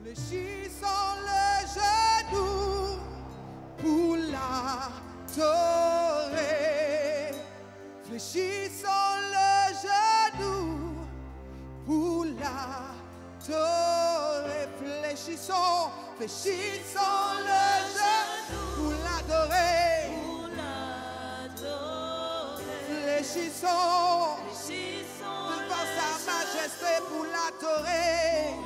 Fléchissons le genou pour l'adorer. Fléchissons le genou pour l'adorer. Fléchissons le genou pour l'adorer. Fléchissons devant sa majesté pour l'adorer.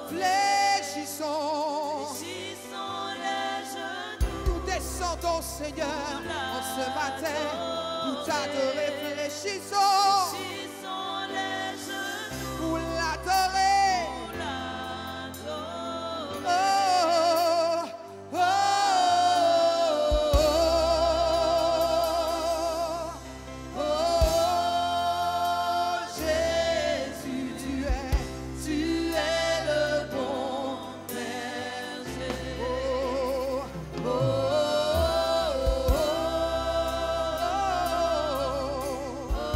Fléchissons les genoux. Nous descendons, Seigneur, en ce matin pour t'adorer. Fléchissons les genoux pour l'adorer. Oh, oh, oh, oh, Jésus, tu es le bon berger. Oh, oh, oh,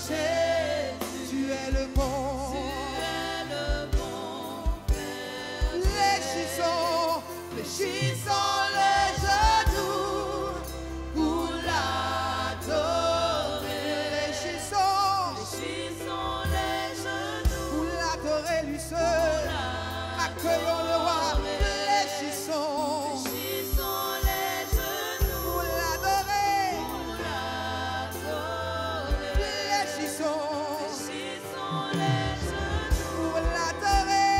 Jésus, tu es le bon. Fléchissons le genou pour l'adorer. Fléchissons les genoux pour l'adorer lui seul. Accueillons le roi. Fléchissons les genoux pour l'adorer. Fléchissons les genoux pour l'adorer.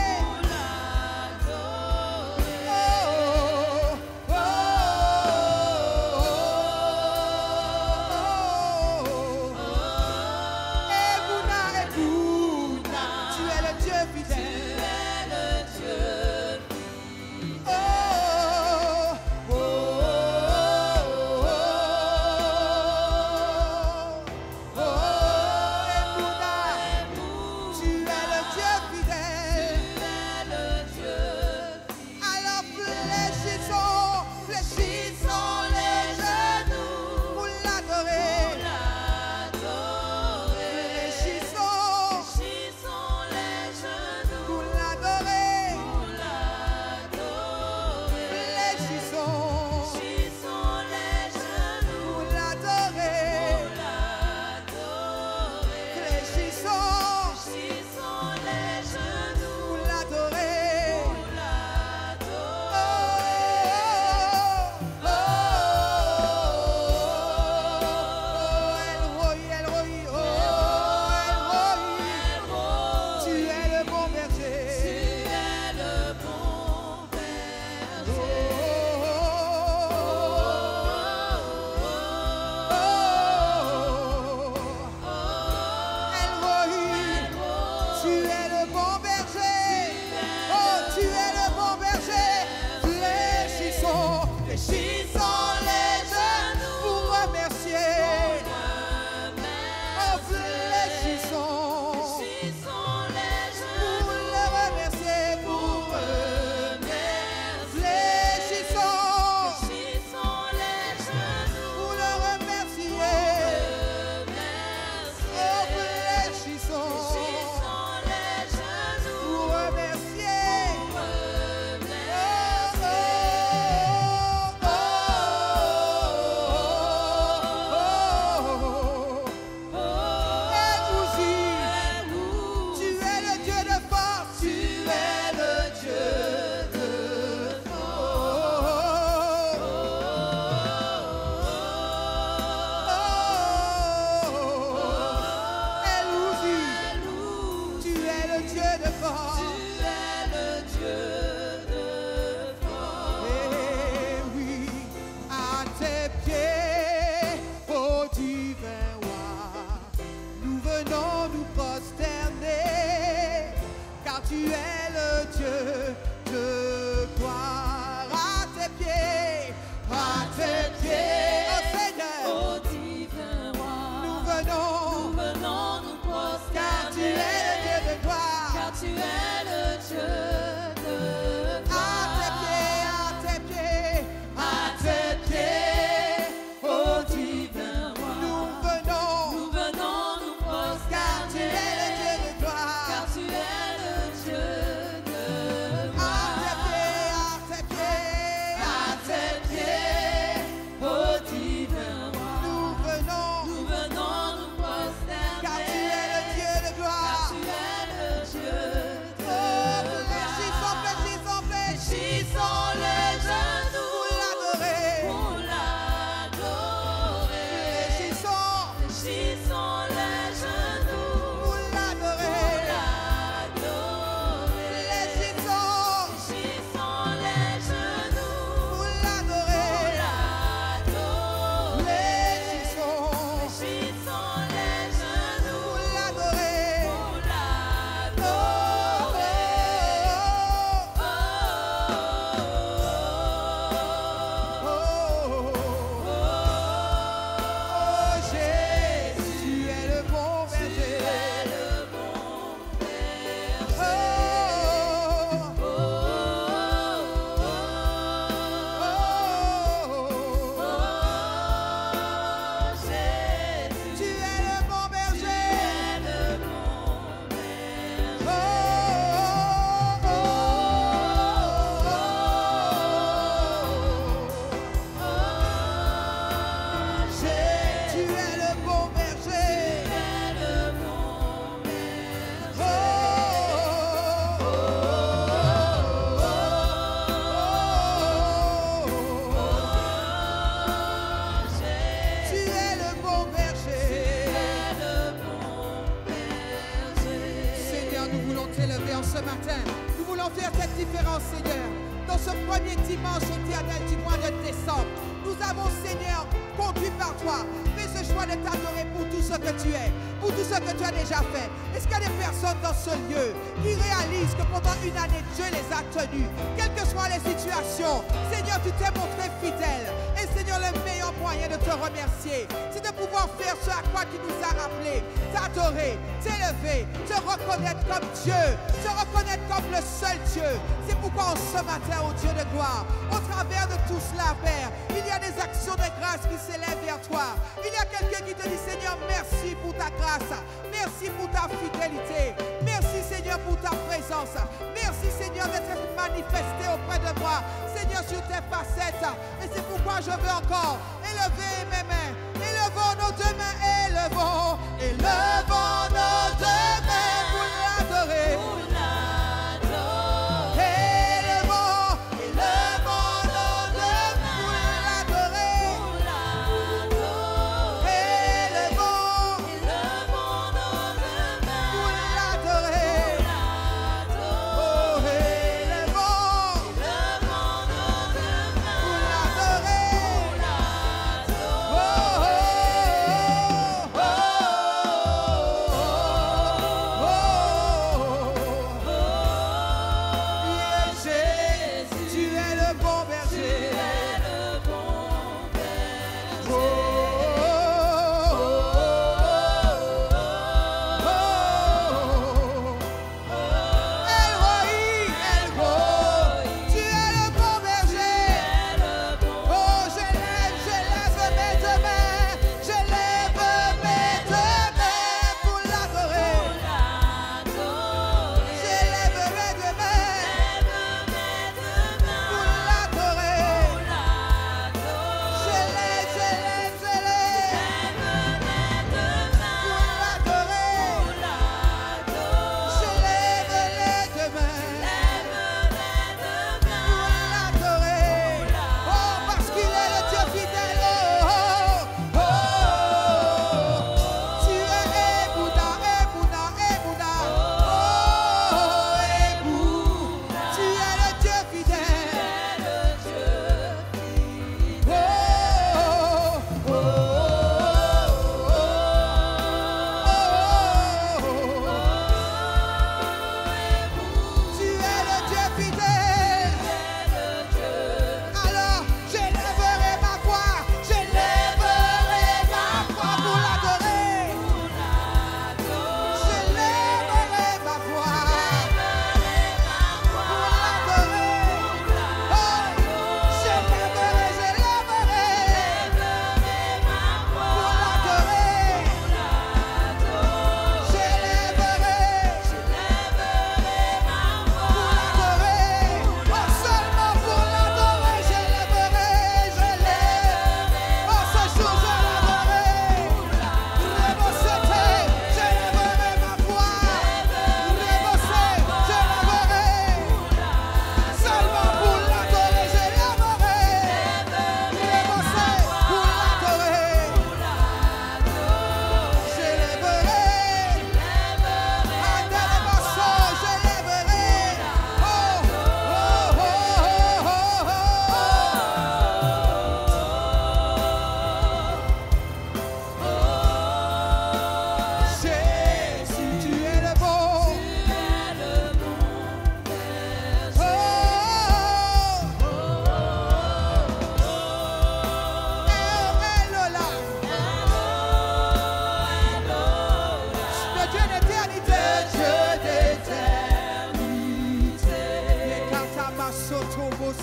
t'élever en ce matin. Nous voulons faire cette différence, Seigneur. Dans ce premier dimanche éternel du mois de décembre, nous avons, Seigneur, conduit par toi, fait ce choix de t'adorer pour tout ce que tu es, pour tout ce que tu as déjà fait. Est-ce qu'il y a des personnes dans ce lieu qui réalisent que pendant une année, Dieu les a tenus, quelles que soient les situations? Seigneur, tu t'es montré fidèle. Et Seigneur, le meilleur moyen de te remercier, c'est de pouvoir faire ce à quoi tu nous as rappelé, t'adorer, t'élever, te reconnaître comme Dieu, te reconnaître comme le seul Dieu. C'est pourquoi ce matin, ô Dieu de gloire, au travers de tout cela, Père, il y a des actions de grâce qui s'élèvent vers toi. Il y a quelqu'un qui te dit, Seigneur, merci pour ta grâce, merci pour ta fidélité, merci Seigneur pour ta présence, merci Seigneur d'être manifesté auprès de moi, Seigneur, sur tes facettes. Et c'est pourquoi je veux encore élever mes mains, élevons nos deux mains, élevons nos deux mains pour l'adorer.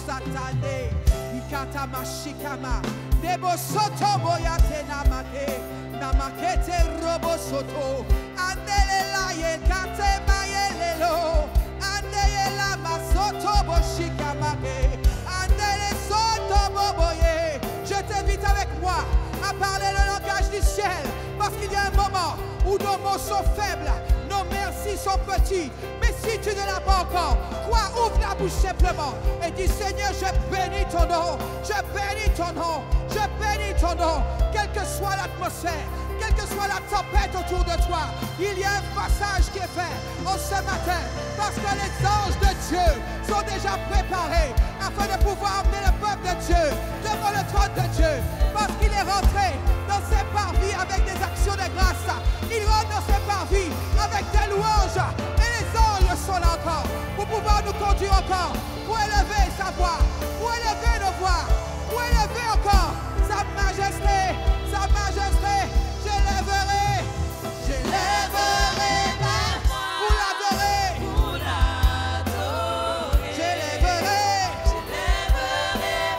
Satane, Ikata Mashikama, Nebo Soto Boyate Namake, Namakete Robo Soto, Andelela Yekate Mayelelo, Andela Masoto Boshikamake, Andele Soto Boboye. Je t'invite avec moi à parler le langage du ciel, parce qu'il y a un moment où nos mots sont faibles, nos merci sont petits. Mais si tu ne l'as pas encore, crois, ouvre la bouche simplement et dis Seigneur, je bénis ton nom, je bénis ton nom, je bénis ton nom, quelle que soit l'atmosphère, quelle que soit la tempête autour de toi, il y a un passage qui est fait ce matin, parce que les anges de Dieu sont déjà préparés afin de pouvoir amener le peuple de Dieu devant le trône de Dieu, parce qu'il est rentré dans ses parvis avec des actions de grâce. Il rentre dans ses parvis avec des louanges, et les anges sont là encore pour pouvoir nous conduire encore, pour élever sa voix, pour élever nos voix, pour élever encore sa majesté, sa majesté. J'élèverai ma voix pour l'adorer, j'élèverai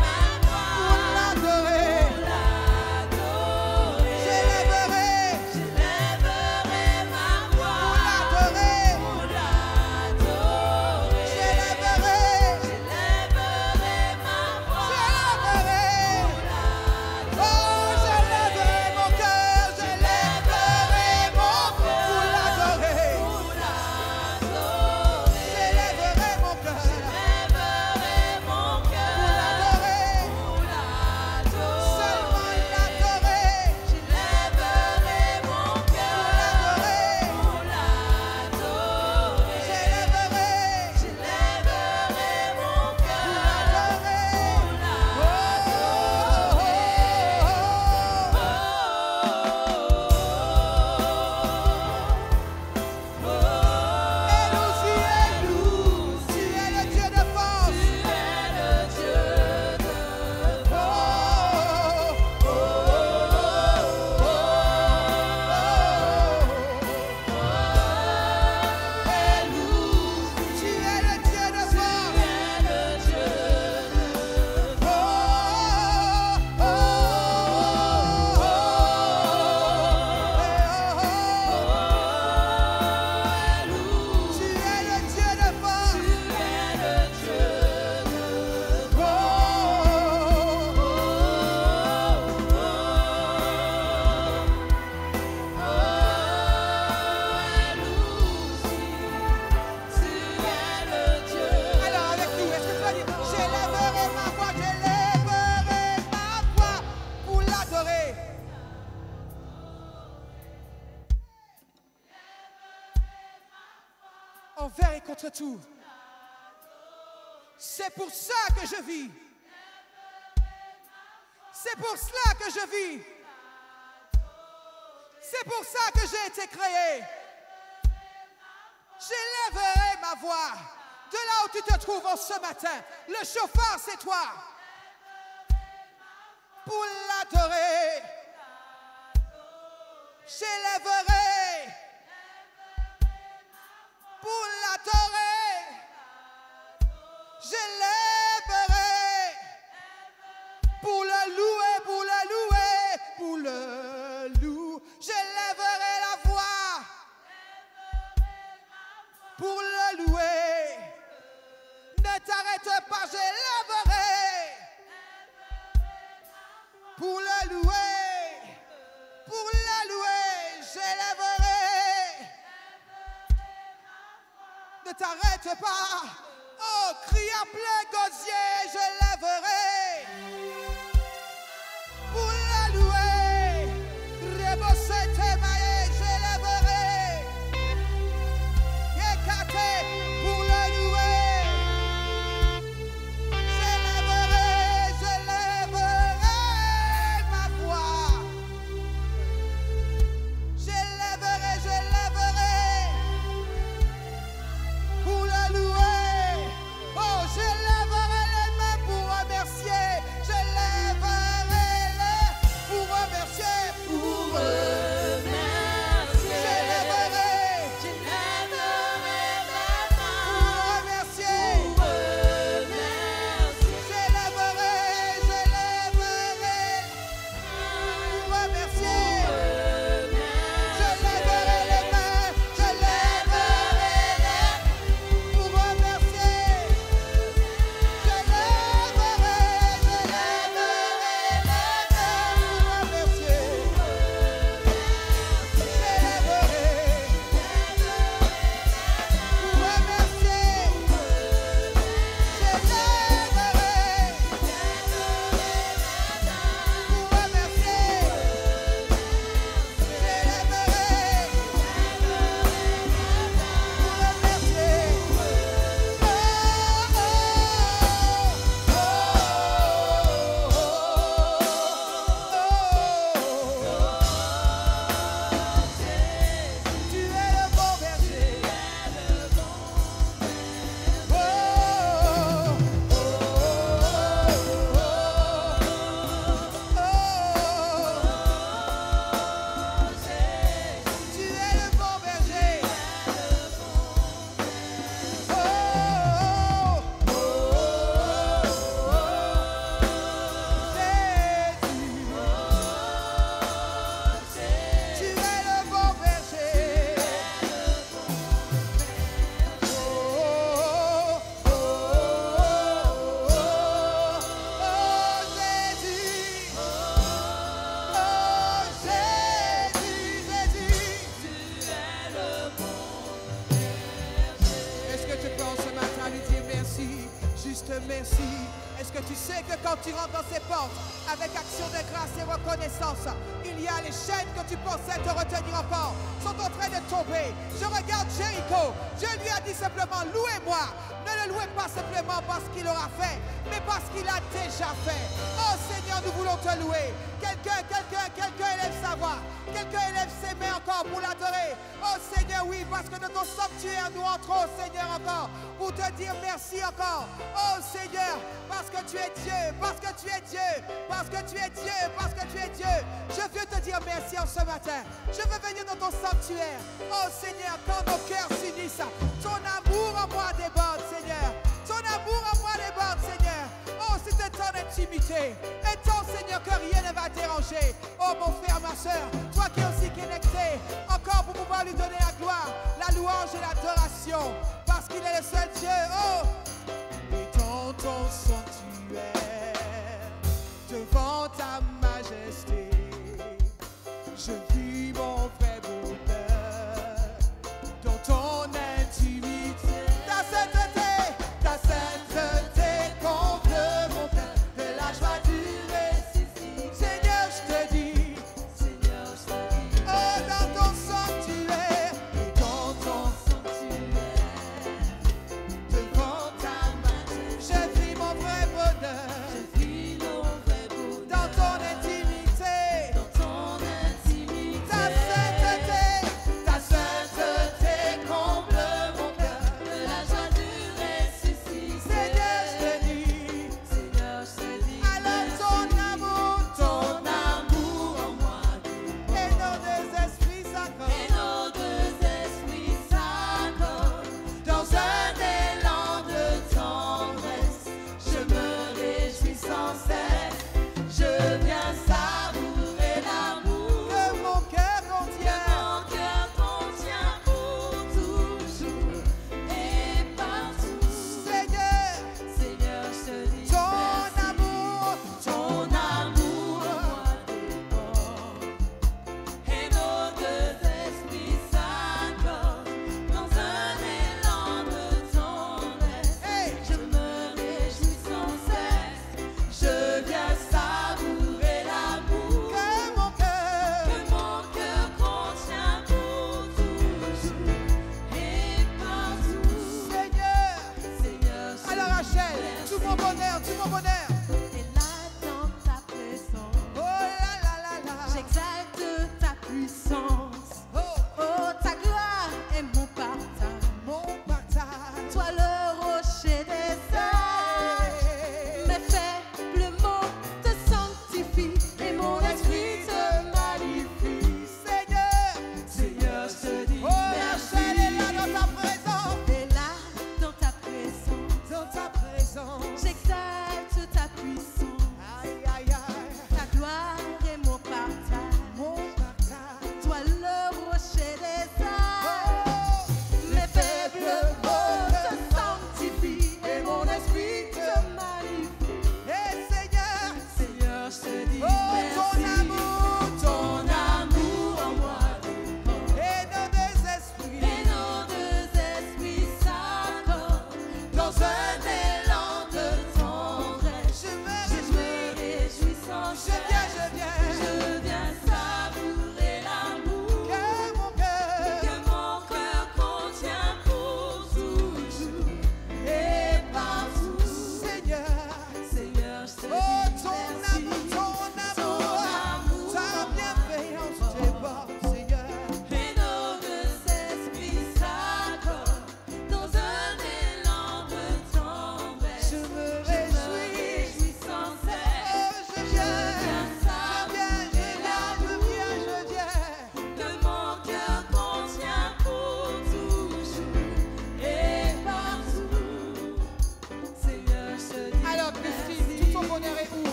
ma voix pour l'adorer, j'élèverai ma voix pour l'adorer, j'élèverai ma voix, oh, j'élèverai mon cœur, j'élèverai mon cœur pour l'adorer, j'élèverai mon cœur pour l'adorer, seulement l'adorer, j'élèverai mon cœur pour l'adorer, j'élèverai mon cœur Élou, tu es le Dieu de force, tu es le Dieu de force. Tu es le Dieu de force. Alors avec nous, est-ce que tu vas dire j'élèverai ma voix pour l'adorer. Envers et contre tout. C'est pour ça que je vis. C'est pour cela que je vis. C'est pour ça que j'ai été créé. J'élèverai ma voix de là où tu te trouves en ce matin. Le chauffeur, c'est toi. Pour l'adorer. J'élèverai. Pour l'adorer. J'élèverai. Pour le louer, pour le louer, pour le louer. J'élèverai la voix. Pour le louer. Ne t'arrête pas, j'élèverai. Pour le louer. Pour le louer, j'élèverai. Ne t'arrête pas. Oh, crie à plein gosier, je lèverai. Pour la louer, rebosser tes mailles, je lèverai. Écarté pour la louer. Je lèverai ma voix. Je lèverai. Pour la louer, oh, je lèverai les mains pour remercier. Je merci. Est-ce que tu sais que quand tu rentres dans ces portes, avec action de grâce et reconnaissance, il y a les chaînes que tu pensais te retenir encore, sont en train de tomber. Je regarde Jéricho. Dieu lui a dit simplement, louez-moi. Ne le louez pas simplement parce qu'il aura fait, mais parce qu'il a déjà fait. Oh Seigneur, nous voulons te louer. Quelqu'un élève sa voix. Quelqu'un élève ses mains encore pour l'adorer. Oh Seigneur, oui, parce que de ton sanctuaire, nous entrons, Seigneur, encore, pour te dire merci encore. Oh Seigneur, parce que tu es Dieu, parce que tu es Dieu, parce que tu es Dieu, parce que tu es Dieu. Je veux te dire merci en ce matin. Je veux venir dans ton sanctuaire. Oh Seigneur, quand nos cœurs s'unissent, ton amour en moi déborde, Seigneur. Ton amour en moi déborde, Seigneur. Oh, c'est un temps d'intimité. Un temps, Seigneur, que rien ne va déranger. Oh, mon frère, ma soeur, toi qui es aussi connecté, encore pour pouvoir lui donner la gloire, la louange et l'adoration, parce qu'il est le seul Dieu. Oh, et dans ton sanctuaire, devant ta majesté, je vis mon vrai bonheur dans ton intimité. Ta sainteté comble mon cœur de la joie du récit. Seigneur, je te dis, oh, dans ton sanctuaire, et dans ton sanctuaire, devant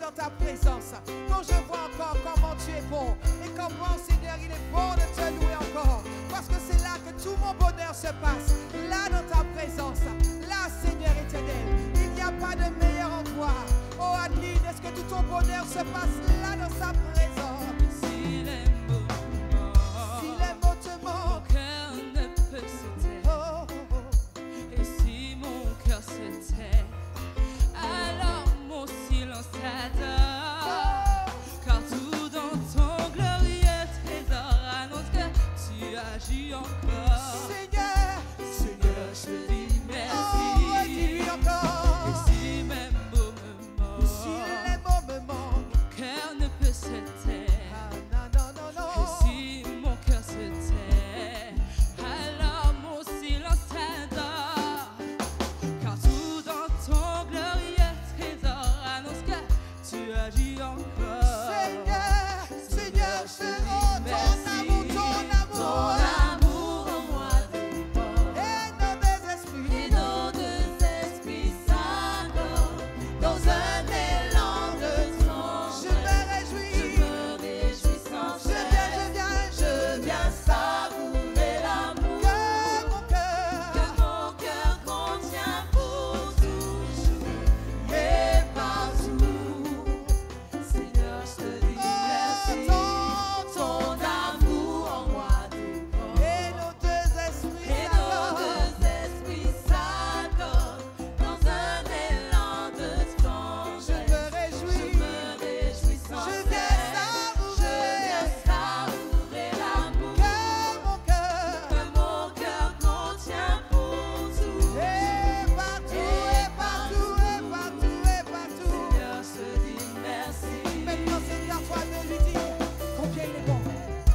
dans ta présence, quand je vois encore comment tu es bon et comment, Seigneur, il est bon de te louer encore, parce que c'est là que tout mon bonheur se passe, là dans ta présence, là, Seigneur éternel. Il n'y a pas de meilleur endroit. Oh Adeline, est-ce que tout ton bonheur se passe là dans sa présence? Si les mots te manquent, mon cœur ne peut se taire. Et si mon cœur se tait, alors mon silence t'adore. Car tout dans ton glorieux trésor annonce que tu agis encore. Seigneur, Seigneur, je te dis merci. dis encore. Et si mes mots me manquent, Si les mots me manquent, mon cœur ne peut se taire. Et si mon cœur se tait, alors mon silence t'adore. Car tout dans ton glorieux trésor annonce que tu agis encore. Seigneur, Seigneur, je te rends ton amour, en moi déborde. et nos deux esprits, Et nos deux esprits s'accordent dans un élan de tremblement. je me réjouis, sans je viens savourer l'amour que mon cœur contient pour toujours et partout. Seigneur, je te dis merci. Ton amour en moi déborde. et nos deux esprits Et nos deux esprits s'accordent dans un élan de je tendresse. me réjouis, sans je cesse. viens savourer l'amour que mon cœur contient pour tout. et partout, Seigneur, je te dis merci. Maintenant, c'est à toi de lui dire combien il est bon,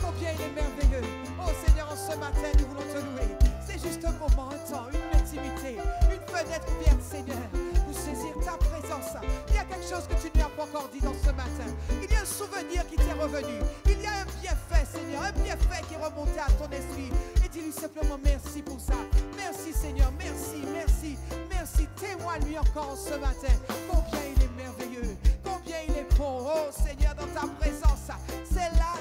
combien il est merveilleux. Oh Seigneur, en ce matin, nous voulons te louer. C'est juste un moment, un temps, une intimité, une fenêtre ouverte, Seigneur, pour saisir ta présence. Il y a quelque chose que tu n'as pas encore dit dans ce matin. Il y a un souvenir qui t'est revenu. Il y a un bienfait, Seigneur, un bienfait qui est remonté à ton esprit. Et dis-lui simplement merci pour ça. Merci, Seigneur, merci, merci, merci. Témoigne-lui encore ce matin combien il est merveilleux, combien il est bon. Oh Seigneur, dans ta présence, c'est là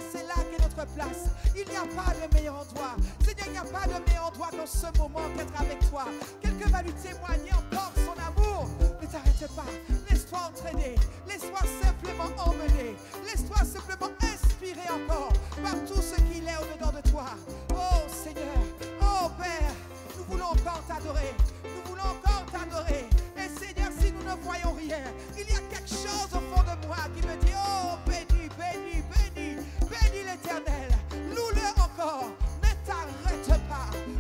qu'est notre place. Il n'y a pas de meilleur endroit. Seigneur, il n'y a pas de meilleur endroit qu'en ce moment qu'être avec toi. Quelqu'un va lui témoigner encore son amour. Ne t'arrête pas. Laisse-toi entraîner. Laisse-toi simplement emmener. Laisse-toi simplement inspirer encore par tout ce qu'il est au-dedans de toi. Oh Seigneur, oh Père, nous voulons encore t'adorer. Nous voulons encore t'adorer. Et Seigneur, si nous ne voyons rien, il y a quelque chose au fond de moi qui me dit, oh béni, béni, béni, béni l'Éternel. Loue-le encore.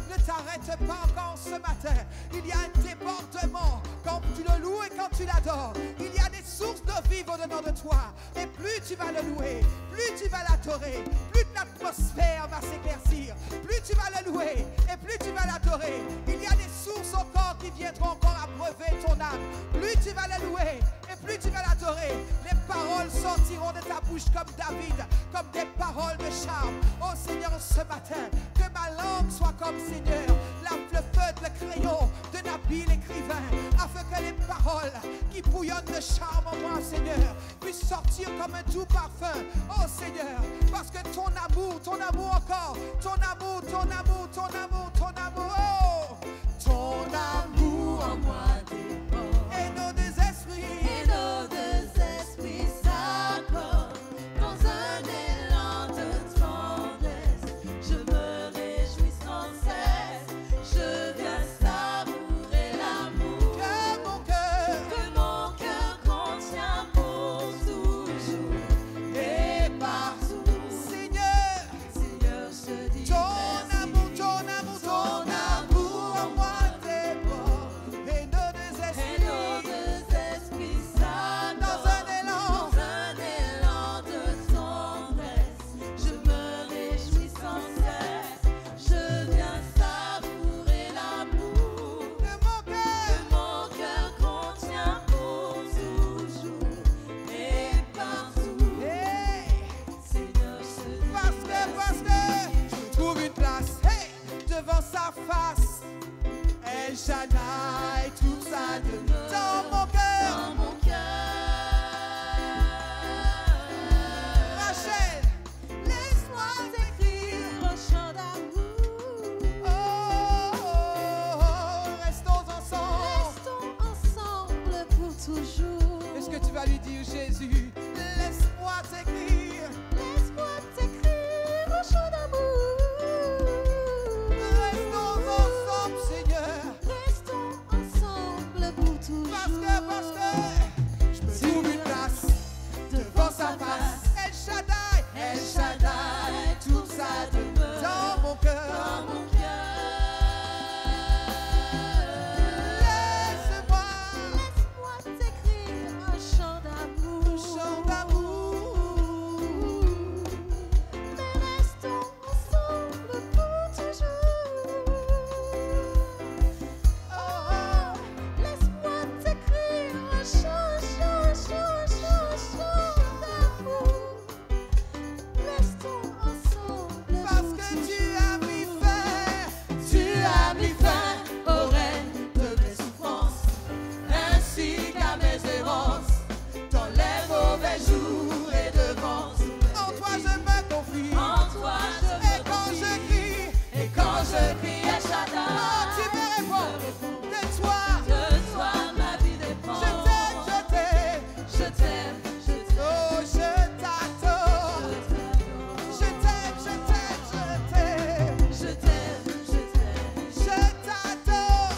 Ne t'arrête pas encore ce matin. Il y a un débordement quand tu le loues et quand tu l'adores. Il y a des sources de vie au-dedans de toi. Et plus tu vas le louer, plus tu vas l'adorer, plus l'atmosphère va s'éclaircir. Plus tu vas le louer et plus tu vas l'adorer. Il y a des sources encore qui viendront encore abreuver ton âme. Plus tu vas le louer et plus tu vas l'adorer. Les paroles sortiront de ta bouche comme David, comme des paroles de charme. Oh Seigneur, ce matin, que ma langue soit comme Seigneur, le feu, le crayon d'un habile écrivain, afin que les paroles qui bouillonnent de charme en moi, Seigneur, puissent sortir comme un doux parfum. Oh Seigneur, parce que ton amour encore, ton amour, ton amour, ton amour, ton amour, oh, ton amour En moi déborde. et nos deux esprits. Et nos deux esprits s'accordent dans un élan de tendresse. Je me réjouis sans cesse. Je viens savourer l'amour Que mon cœur contient pour toujours et partout. Seigneur, Seigneur, je te dis ton merci. amour, ton amour, ton amour en moi déborde. Et nos vas lui dire, Jésus, laisse-moi t'écrire. Laisse-moi t'écrire un chant d'amour. Restons ensemble, Seigneur. Restons ensemble pour toujours. Parce que je me trouve une place devant sa face. El Shaddai, El Shaddai, tout ça demeure dans mon cœur. Laisse-moi t'écrire un chant d'amour. Mais restons ensemble pour toujours. Oh, laisse-moi t'écrire un chant d'amour. Restons ensemble Parce pour que toujours. tu as mis fin au règne de mes souffrances, ainsi qu'à mes errances, dans les mauvais jours et devant tous mes en toi je me confie, En toi je me et quand je crie, El Shaddai, oh, tu me réponds, de toi, de toi ma vie dépend. je t'aime, Je t'aime, je t'aime, oh, je t'adore, je t'aime, je t'aime, je je t'adore,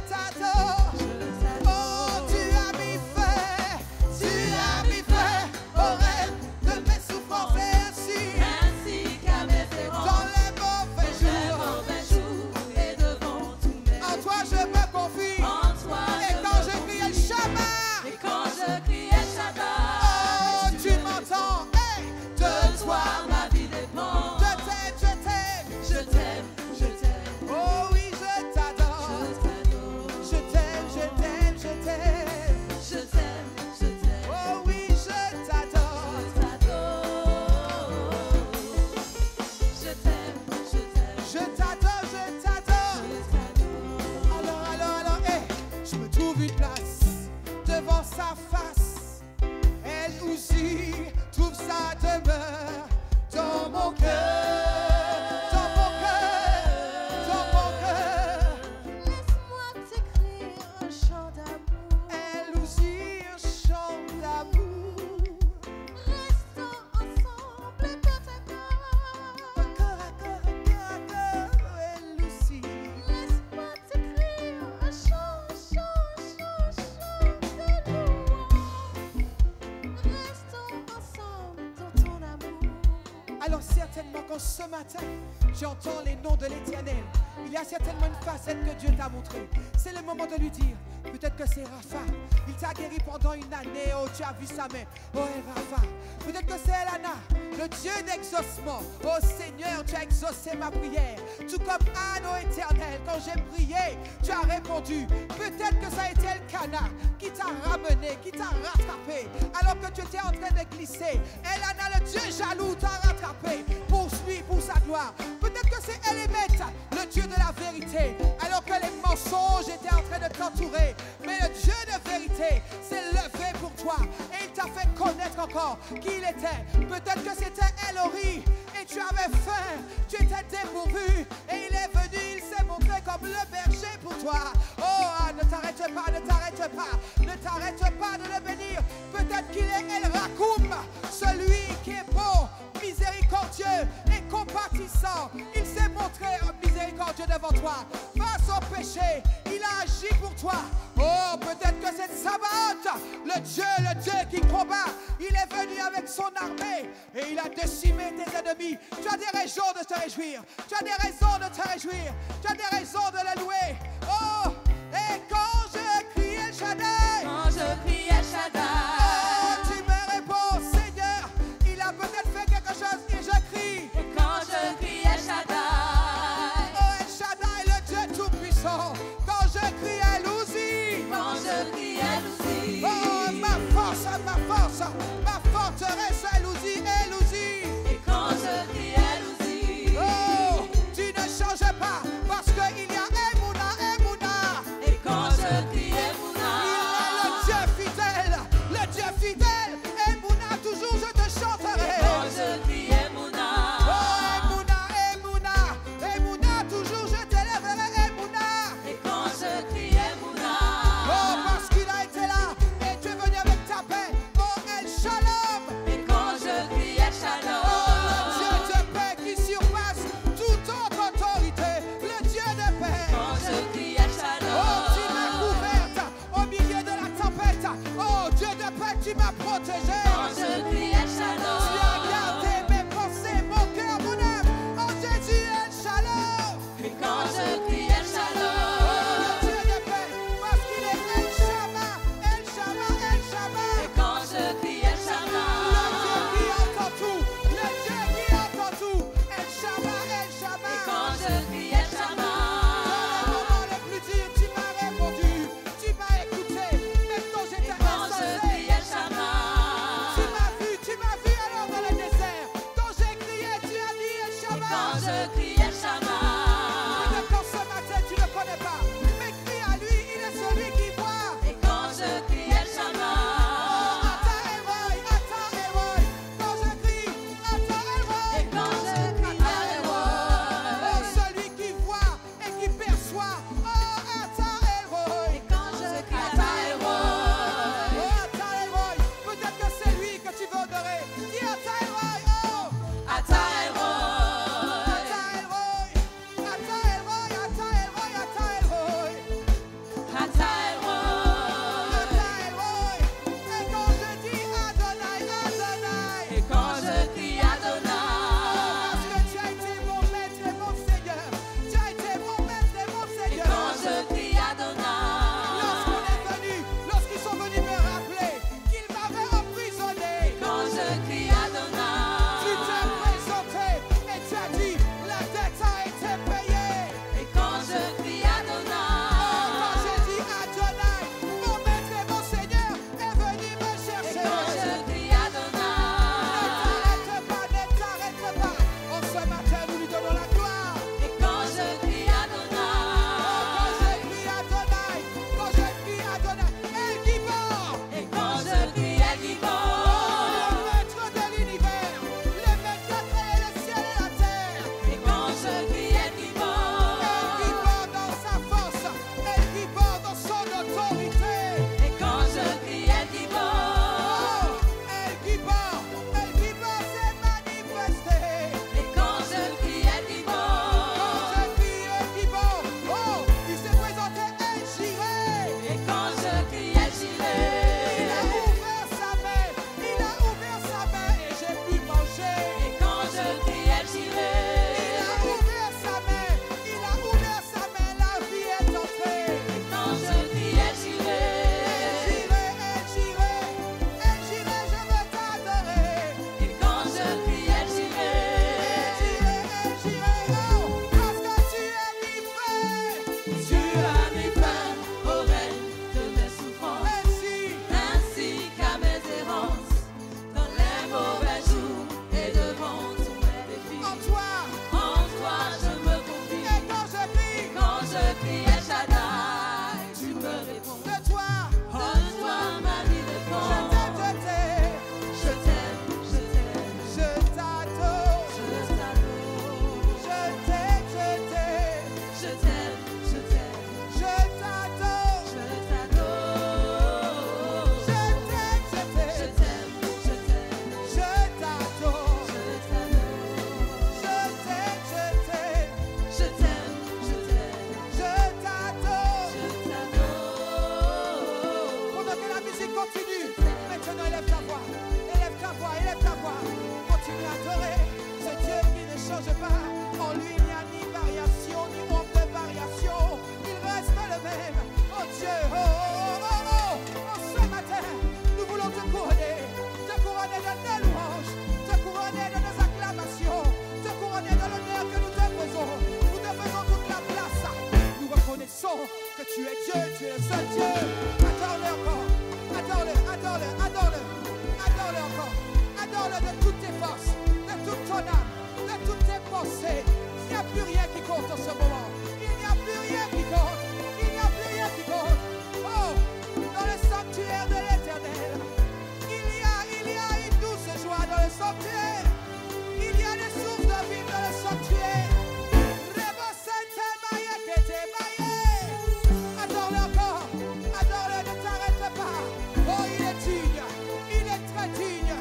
t'adore, je t'adore. Oh, tu as mis fin au règne de mes souffrances et ainsi, ainsi qu'à mes errances, dans les mauvais les jours, mauvais jours et devant tous mes en toi je me confie, en toi et quand je crie El Shaddai, et quand je crie El Shaddai, oh, tu m'entends, hey, de toi, ma vie dépend. je t'aime, Je t'aime, je t'aime, oh oui, je t'adore, je t'adore, je t'aime, je t'aime, je t'aime, oh oui, je t'adore. je t'adore, je t'aime, Je t'adore, je t'adore. Alors, hey, je me trouve une place devant sa face. Elle aussi trouve sa demeure dans mon cœur, dans mon cœur, dans mon cœur. Laisse-moi t'écrire un chant d'amour. Elle aussi un chant d'amour. Restons ensemble côte à côte. Corps à corps, elle aussi. Laisse-moi t'écrire un chant de louange. Restons ensemble dans ton amour. Alors certainement quand ce matin, j'entends les noms de l'Éternel, il y a certainement une facette que Dieu t'a montrée. C'est le moment de lui dire, peut-être que c'est Rapha. Il t'a guéri pendant une année, oh tu as vu sa main, oh Rapha. Peut-être que c'est Elana, le Dieu d'exaucement. Oh Seigneur, tu as exaucé ma prière. Tout comme Anne, oh Éternel, quand j'ai prié, tu as répondu. Peut-être que ça a été Elkana qui t'a ramené, qui t'a rattrapé, alors que tu étais en train de glisser. Elana, le Dieu jaloux, t'a rattrapé. Poursuis pour sa gloire. Peut-être que c'est Elémet, le Dieu de la vérité, alors que les mensonges étaient en train de t'entourer. Mais le Dieu de vérité s'est levé pour toi et il t'a fait connaître encore qui il était. Peut-être que c'était Elori et tu avais faim, tu étais dépourvu et il est venu, il s'est montré comme le berger pour toi. Oh, ne t'arrête pas, ne t'arrête pas, ne t'arrête pas de le bénir. Peut-être qu'il est El Rakoum, celui qui est beau, miséricordieux et compatissant. Il s'est montré miséricordieux devant toi. Face au péché, il a agi pour toi. Oh, peut-être que c'est Sabaoth, le Dieu qui combat. Il est venu avec son armée et il a décimé tes ennemis. Tu as des raisons de te réjouir. Tu as des raisons de te réjouir. Tu as des raisons de le louer. Oh, et quand je crie El Shaddai, Quand je crie El Shaddai, oh, tu me réponds, Seigneur. Il a peut-être fait quelque chose et je crie. et quand je crie El Shaddai, Oh, El Shaddai, le Dieu tout-puissant. Quand je crie El Uzi, quand je crie El Uzi, oh, ma forteresse, El Uzi, El Uzi. et quand je crie El Uzi, Oh, tu ne changes pas parce qu'il y a Emouna, Emouna. et quand je crie Il Emouna, est le Dieu fidèle, Emouna, toujours je te chanterai. quand je crie Emouna, Oh, Emouna, Emouna, Emouna, toujours je t'élèverai, Emouna. et que tu es Dieu, tu es le seul Dieu. Adore-le encore. Adore-le, adore-le, adore-le. Adore-le encore. Adore-le de toutes tes forces, de toute ton âme, de toutes tes pensées. Il n'y a plus rien qui compte en ce moment. Il n'y a plus rien qui compte. Il n'y a plus rien qui compte. Oh, dans le sanctuaire de l'Éternel, il y a une douce joie dans le sanctuaire. Il y a des sources de vie dans le sanctuaire. Adore-le encore. Adore-le, ne t'arrête pas. Oh, il est digne. Il est très digne.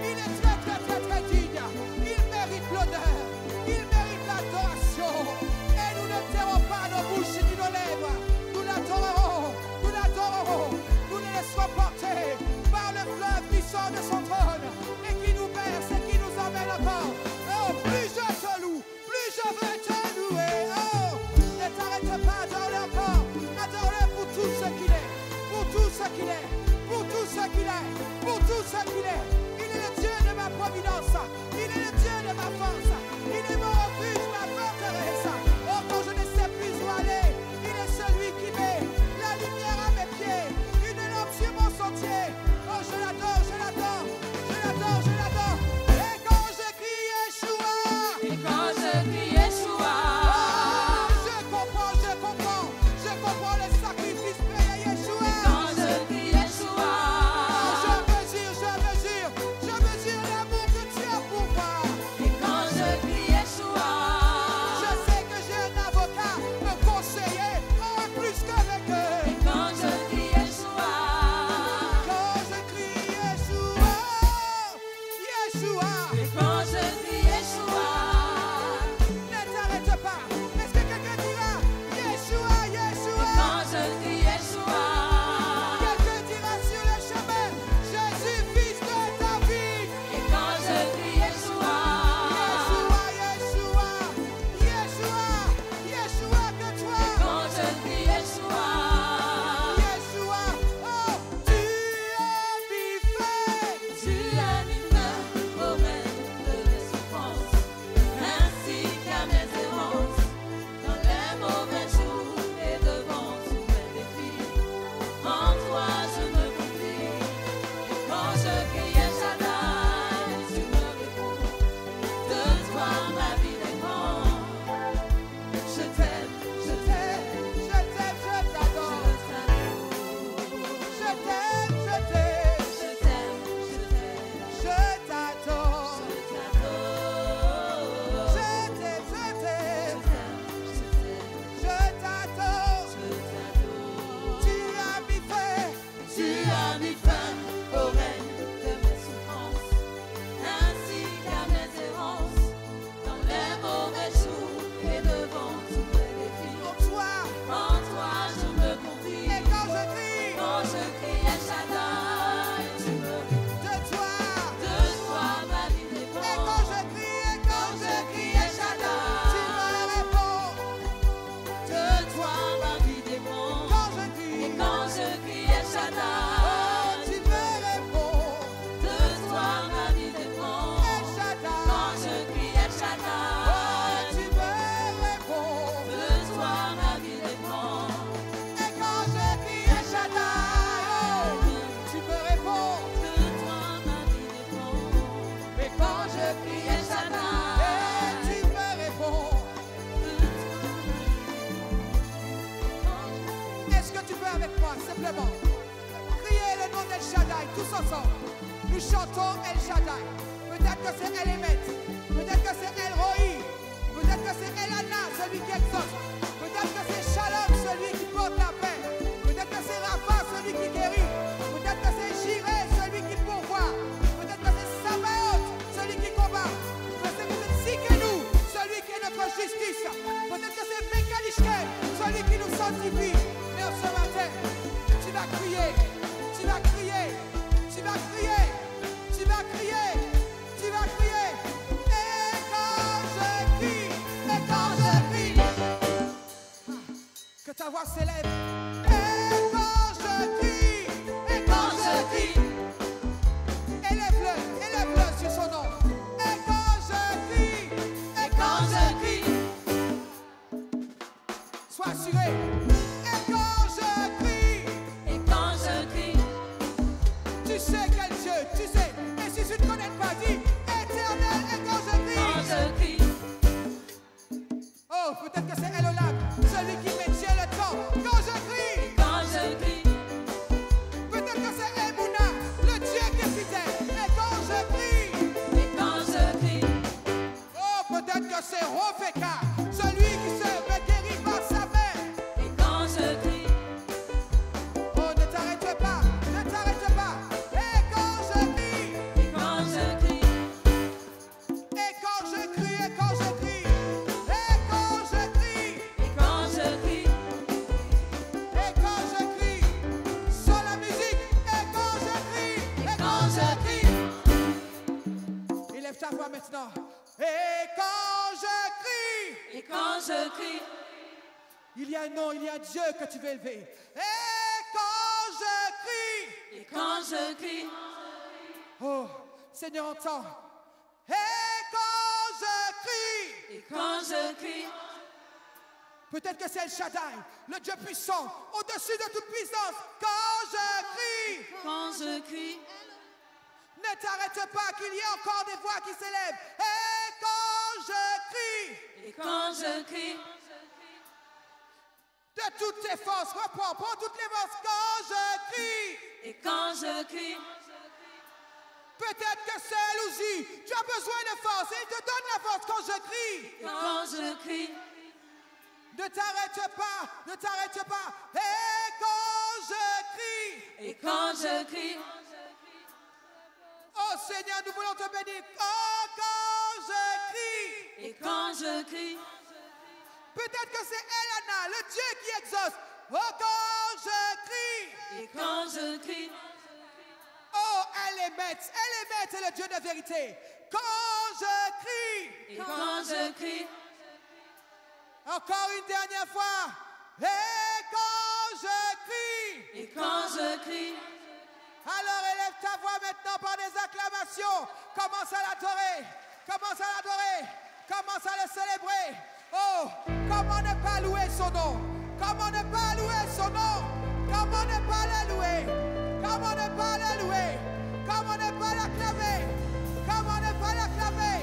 Il est très, très, très, très digne. Il mérite l'honneur. Il mérite l'adoration. Et nous ne tairons pas nos bouches ni nos lèvres. Nous l'adorerons. Nous l'adorerons. Nous le laisserons porter par le fleuve qui sort de son trône et qui nous berce et qui nous emmène encore. Oh, plus je te loue, plus je veux te louer. Oh, ne t'arrête pas, adore-le encore. Adore-le pour tout ce qu'il est. Pour tout ce qu'il est. Pour tout ce qu'il est. Pour tout ce qu'il est. Il est le Dieu de ma providence. Il est le Dieu de ma force. Il est mon refuge, ma forteresse. Oh, quand je ne sais plus où aller, il est celui qui met la lumière à mes pieds. Une lampe sur mon sentier. Oh, je l'adore, je l'adore. Je l'adore, je l'adore. Et quand je crie Yeshua. Et quand je crie Yeshua. Je comprends le sacrifice payé à Yeshua. Quand je crie Yeshua. Je mesure l'amour que tu as pour moi. Et quand je crie Yeshua. Je sais que j'ai un avocat, un conseiller, plus qu'avec eux. Et quand je crie Yeshua. Quand je crie Yeshua, Yeshua, Et quand je crie Yeshua. ne t'arrête pas. Est-ce que quelqu'un dira Yeshua, Yeshua? Quand je crie Yeshua. Quelqu'un dira sur le chemin Jésus, fils de David. Et quand je crie Yeshua. Yeshua, Yeshua, Yeshua, Yeshua que toi. Quand je crie Yeshua. Yeshua, oh, tu as mis fin. Tu as mis fin aux rêves de mes souffrances, ainsi qu'à mes errances, dans les mauvais jours et devant tous mes défis. En toi je me confie, et quand je crie El Shaddai, tu me réponds. De toi ma vie dépend. Je t'aime, je t'aime, Je t'aime, je t'adore. je t'adore. Je t'aime, je t'aime. Je t'aime, je t'aime, Je t'adore. je t'adore. Je t'aime, je t'aime. Je t'adore. Tu as mis fin. Tu as mis fin au règne de mes souffrances, ainsi qu'à mes errances, dans les mauvais jours et devant tous mes défis. En toi. En toi je me confie, Et quand je crie quand je crie El Shaddai, tu me réponds. de toi. De toi ma vie Et dépend. quand je crie El Shaddai, tu me réponds. De toi ma vie dépend. Quand je Et crie, quand je crie El oh, Shaddai, tu me réponds. de toi ma vie dépend. El Shaddai. Quand je crie El Oh, Shaddai, tu me réponds. de toi ma vie dépend. Et quand je crie El Shaddai, oh, tu me réponds. De toi ma vie dépend. Et quand je Crie crie El El Shaddai, Shaddai, tu me réponds. de toi ma vie dépend. Est-ce que tu peux avec moi, simplement, crier le nom d'El Shaddai, tous ensemble. Nous chantons El Shaddai. Peut-être que c'est El Emet, peut-être que c'est El Roi, peut-être que c'est El Anna, celui qui exauce. Peut-être que c'est Shalom, celui qui porte la paix. Peut-être que c'est Rapha, celui qui guérit. Peut-être que c'est Jireh, celui qui pourvoit. Peut-être que c'est Sabaoth, celui qui combat. Peut-être que c'est Tsidkenu, celui qui est notre justice. Peut-être que c'est Mekalishke, celui qui nous sanctifie. Mais ce matin, tu vas crier, tu vas crier, tu vas crier, tu vas crier, tu vas crier. Et quand je crie, que ta voix s'élève. Et quand je crie, élève-le sur son nom. Et quand je crie, sois assuré. Et quand quand je crie, il y a un nom, il y a un Dieu que tu veux élever. Et quand je crie, et quand je crie, oh, Seigneur, entends. Et quand je crie, et quand je crie, peut-être que c'est El Shaddai, le Dieu puissant, au-dessus de toute puissance. Quand je crie, ne t'arrête pas, qu'il y ait encore des voix qui s'élèvent. Et quand je crie, de toutes tes forces, reprends, prends toutes les forces. Quand je crie, et quand je crie, peut-être que c'est Louzi, tu as besoin de force et il te donne la force quand je crie. et quand je crie, Ne t'arrête pas, ne t'arrête pas. Et quand je crie, et quand je crie, oh Seigneur, nous voulons te bénir. Oh, quand je crie, et quand je crie, peut-être que c'est Elana, le Dieu qui exauce. Oh, quand je crie, et quand je crie, oh, elle est maître, c'est le Dieu de vérité. Quand je crie, et quand je crie, encore une dernière fois. Et quand je crie, et quand je crie, alors élève ta voix maintenant par des acclamations. Commence à l'adorer, commence à l'adorer, commence à le célébrer. Oh, comment ne pas louer son nom? Comment ne pas louer son nom? Comment ne pas le louer? Comment ne pas le louer? Comment ne pas l'acclamer? Comment ne pas l'acclamer?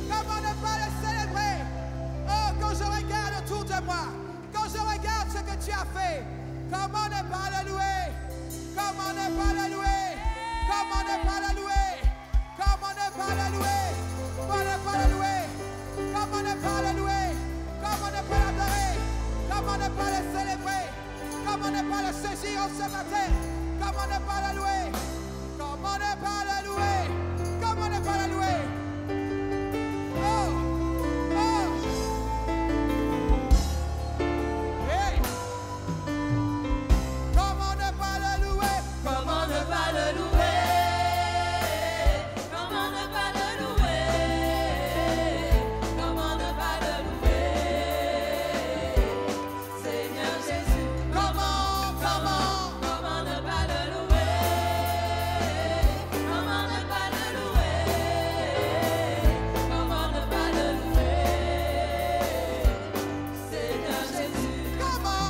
Comment ne pas le célébrer? Oh, quand je regarde autour de moi, quand je regarde ce que tu as fait, comment ne pas le louer? Comment ne pas le louer? Comment ne pas le louer? Comment ne pas le louer? Comment ne pas le louer? Comment ne pas le louer? Comment ne pas l'adorer? Comment ne pas le célébrer? Comment ne pas le saisir en ce matin? Comment ne pas le louer? Comment ne pas le louer? Comment ne pas le louer? Oh! Oh! Hey! Comment ne pas le louer? comment ne pas le louer, comment ne pas le louer, comment ne pas le louer, Seigneur Jésus, Comment comment ne pas le louer, comment ne pas le louer, comment ne pas le louer, Seigneur Jésus, comment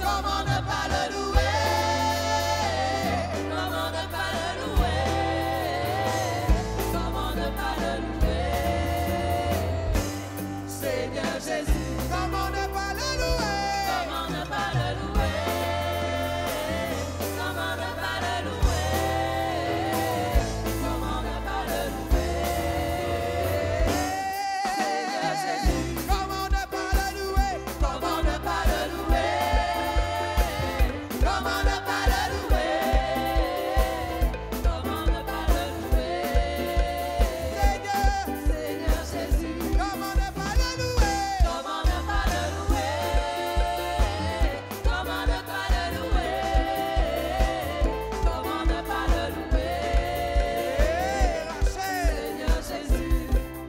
comment ne pas le louer, comment ne pas le louer, comment ne pas le louer, Seigneur Jésus, comment ne pas le louer? comment ne pas le louer, comment ne pas le louer, comment ne pas le louer, Seigneur Jésus, Comment ne pas le louer? comment ne pas le louer, comment ne pas le louer, comment ne pas le louer, Seigneur, Seigneur Jésus, comment ne pas le louer? comment ne pas le louer, comment ne pas le louer, comment ne pas le louer, Rachel, Seigneur Jésus.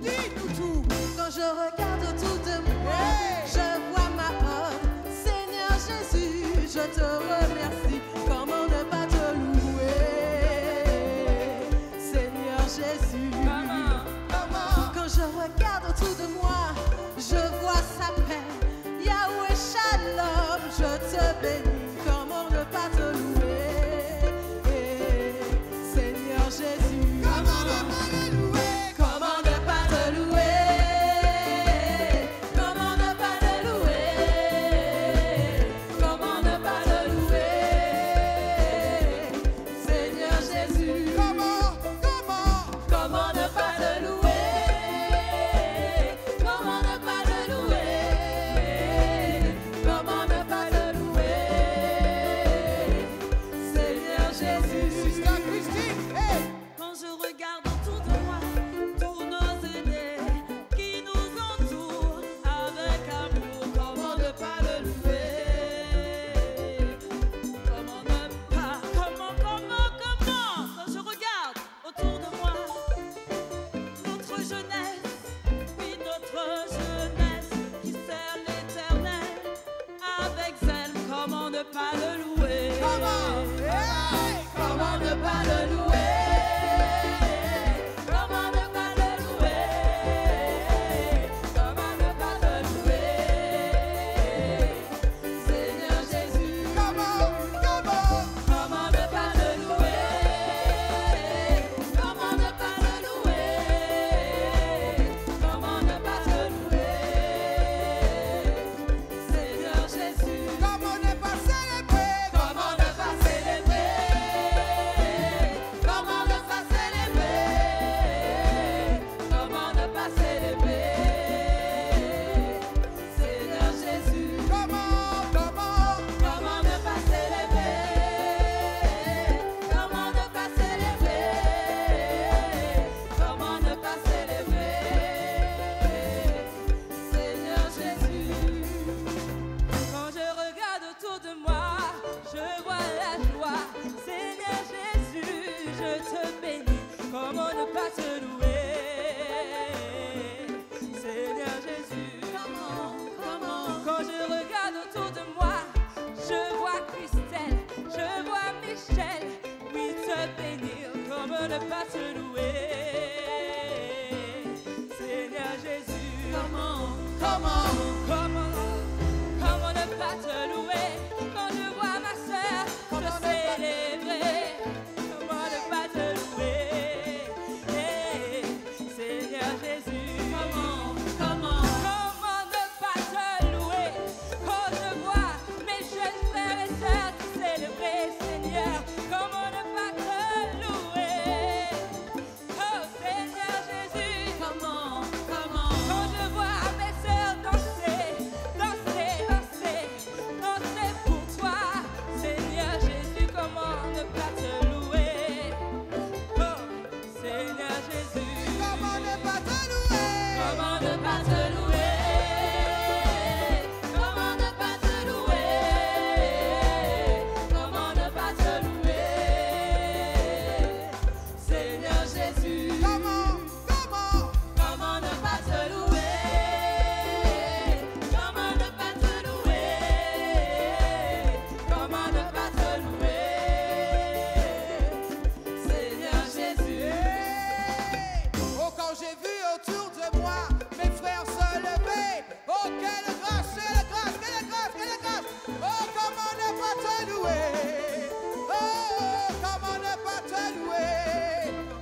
dis-nous tout. Quand je regarde autour de moi, Hey! je vois ma honte. Seigneur Jésus, je te remercie. Comment ne pas te louer, Seigneur Jésus? Comment? Quand je regarde autour de moi, je vois sa paix. Yahweh Shalom, je te bénis. Comment ne pas te louer, Seigneur Jésus? Comment ne pas le louer? Comment ne pas te louer? Comment ne pas te louer? Comment ne pas te louer? Seigneur Jésus. Comment Comment ne pas te louer? Comment ne pas te louer? Comment ne pas te louer? ne pas le louer? Comment? Hey! Comment ne pas le louer? Comment ne pas le louer? Comment ne pas le louer? Seigneur Jésus. Comment? Comment ne pas le louer? Comment ne pas le louer? Comment ne pas te louer? Seigneur Jésus. Comment ne pas célébrer? Comment ne pas célébrer? Comment ne pas célébrer? Comment ne pas célébrer? Seigneur Jésus. Comment? Comment ne pas célébrer? Comment ne pas célébrer? Comment ne pas célébrer? Seigneur Jésus. Quand je regarde autour de moi, je vois la joie. Seigneur Jésus, je te bénis. Comment ne pas te louer? Seigneur Jésus. Quand je regarde autour de moi, je vois Christelle, je vois Michel. Oui, te bénir. Comment ne pas te louer? Seigneur Jésus. Comment ne pas te louer? Quand je vois ma soeur te célébrer, comment ne pas te louer? Hey, Seigneur Jésus. Comment ne pas te louer? Quand je vois mes jeunes frères et sœurs te célébrer, Seigneur, comment ne pas te louer? Oh Seigneur Jésus. Quand je vois mes sœurs danser pour toi, Seigneur Jésus, comment ne pas te louer? Oh Seigneur Jésus. Comment ne pas te louer? Comment ne pas te louer? Comment ne pas te louer? Comment ne pas te louer? Seigneur Jésus. Comment? Comment ne pas te louer? Comment ne pas te louer? Comment ne pas te louer? Seigneur Jésus. Hey! Oh, quand j'ai vu autour de moi mes frères se lever, oh, quelle grâce, quelle grâce, quelle grâce, quelle grâce. Oh, comment ne pas te louer? Oh, comment ne pas te louer?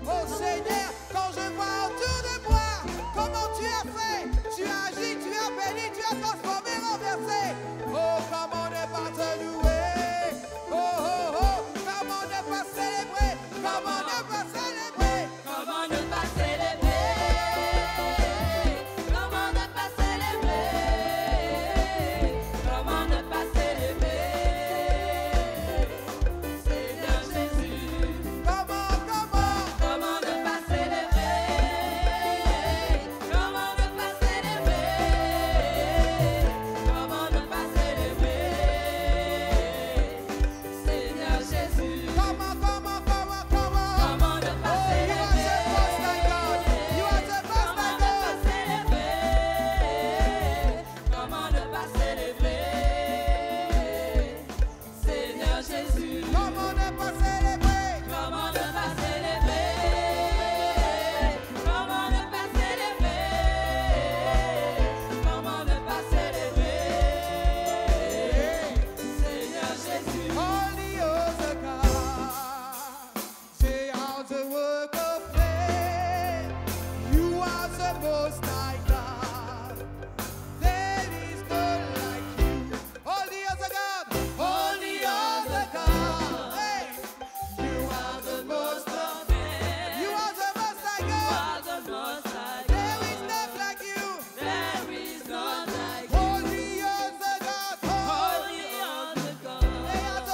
Oh Seigneur, quand je vois autour de moi comment tu as fait, tu as agi, tu as béni, tu as transformé, renversé. Oh, comment ne pas te louer? Oh, oh, oh, comment ne pas célébrer? Comment ne pas célébrer? Comment ne pas célébrer? Comment ne pas célébrer? Comment ne pas célébrer? Seigneur Jésus. Comment? Comment ne pas célébrer? Comment ne pas célébrer? Comment ne pas célébrer? Seigneur Jésus. Comment? Comment ne pas Oh, you are the most high God. You are the most high God. Comment ne pas célébrer? Seigneur Jésus. Comment ne pas célébrer? Comment ne pas célébrer? Comment ne pas célébrer? Comment ne pas célébrer? Seigneur Jésus. Holy is the God. Say all the work of man. You are the most high God. There is none like you. Holy is the God. Holy is the God. Hey, you are the most high. You are the most high God. The Most High There is none like you. There is none like Holy is the God. Holy on the God. They are the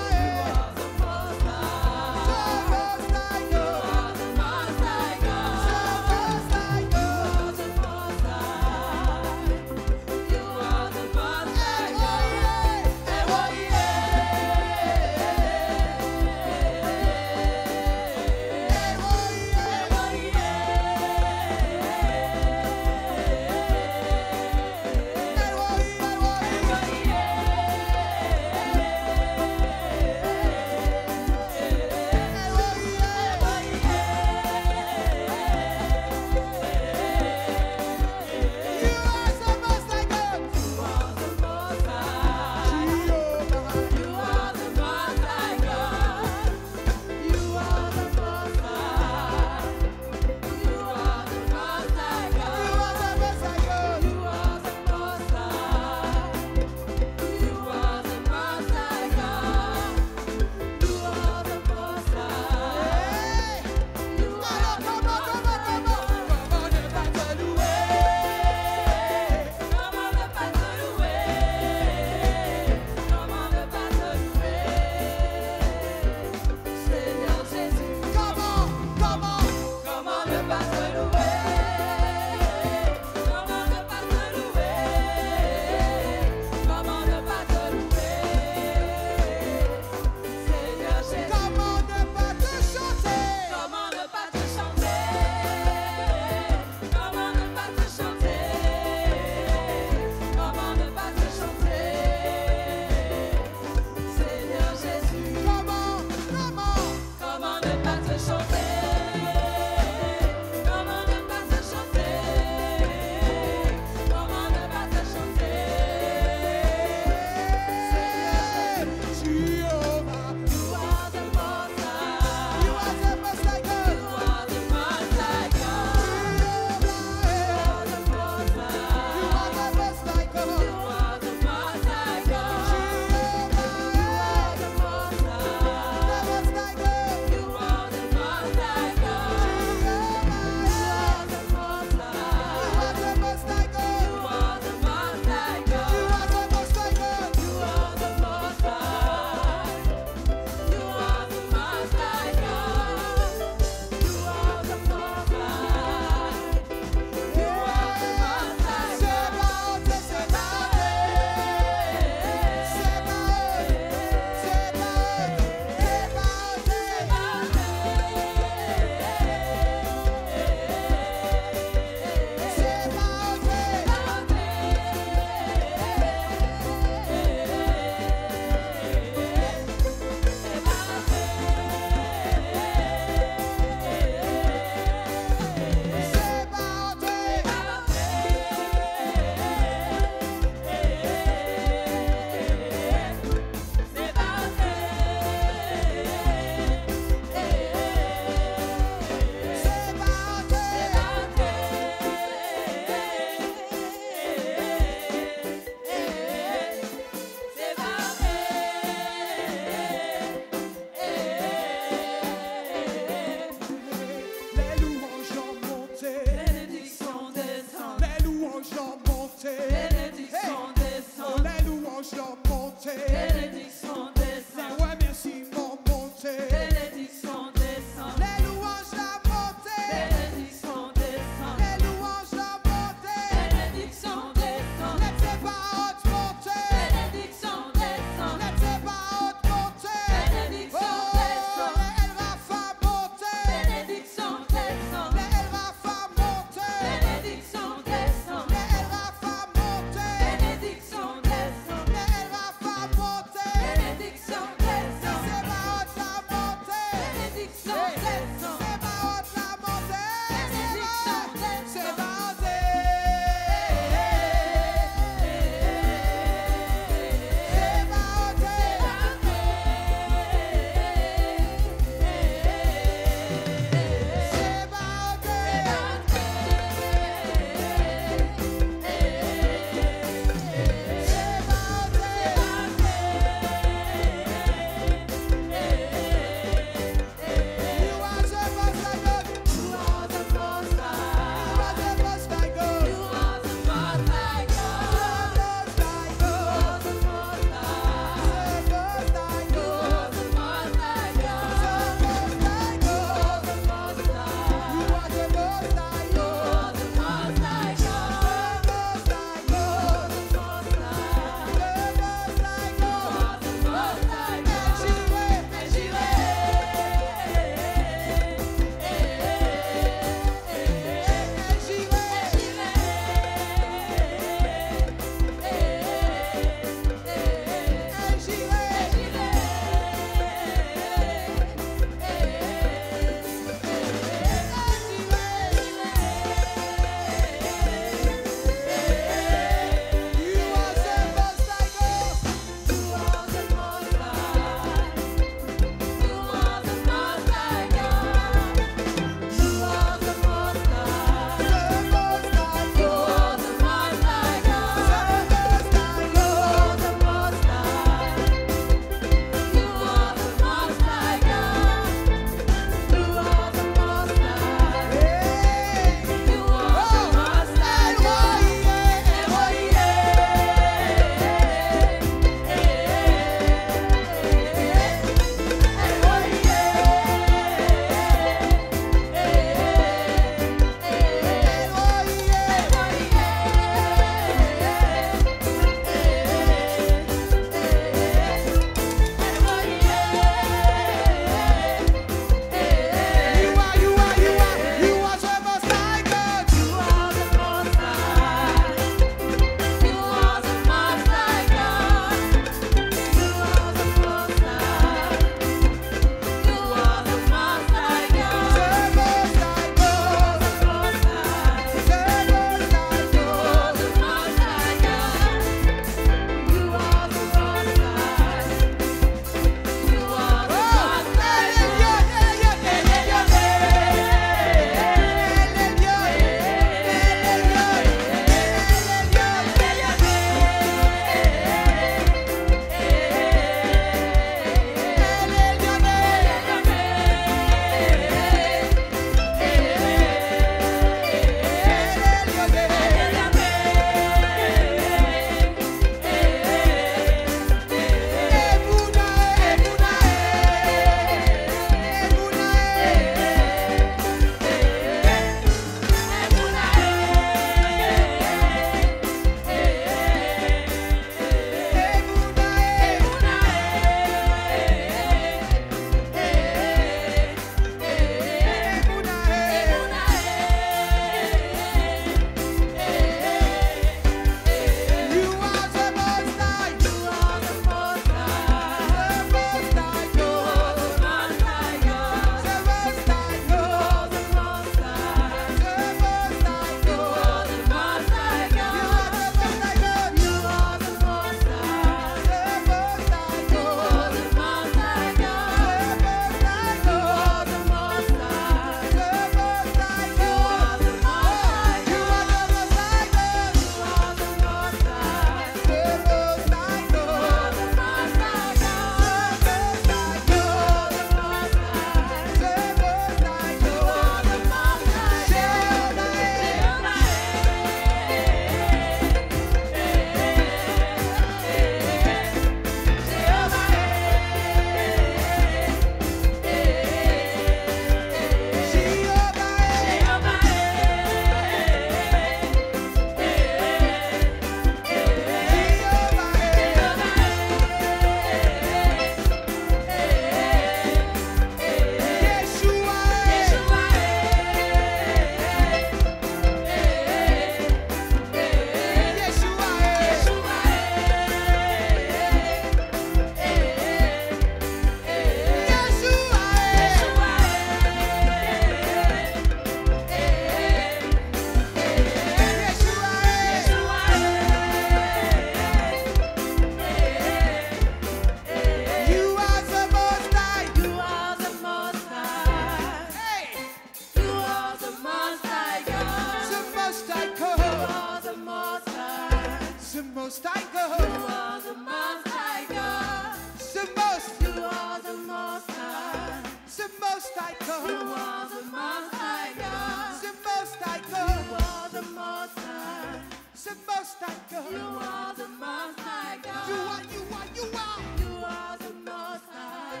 The Most High God. You are the Most High God. The Most High You God. are the Most High. The Most High God. You are the Most High God. You are. You are the Most High.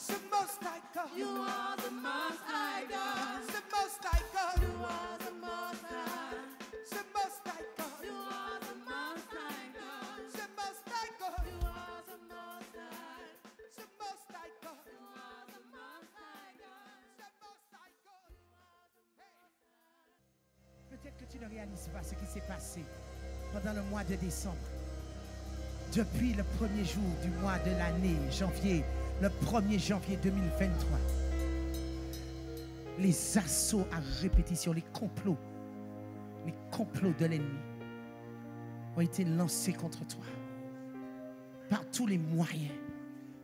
The Most High God. You are the Most High God. The Most High God. You are the Most High. The Most High God. You are the Most High God. The Most High God. You are the Most High. The Most High God. You are the Most High God. The Most High God. Peut-être que tu ne réalises pas ce qui s'est passé pendant le mois de décembre. Depuis le premier jour du mois de l'année, janvier, le 1er janvier 2023, les assauts à répétition, les complots de l'ennemi ont été lancés contre toi par tous les moyens,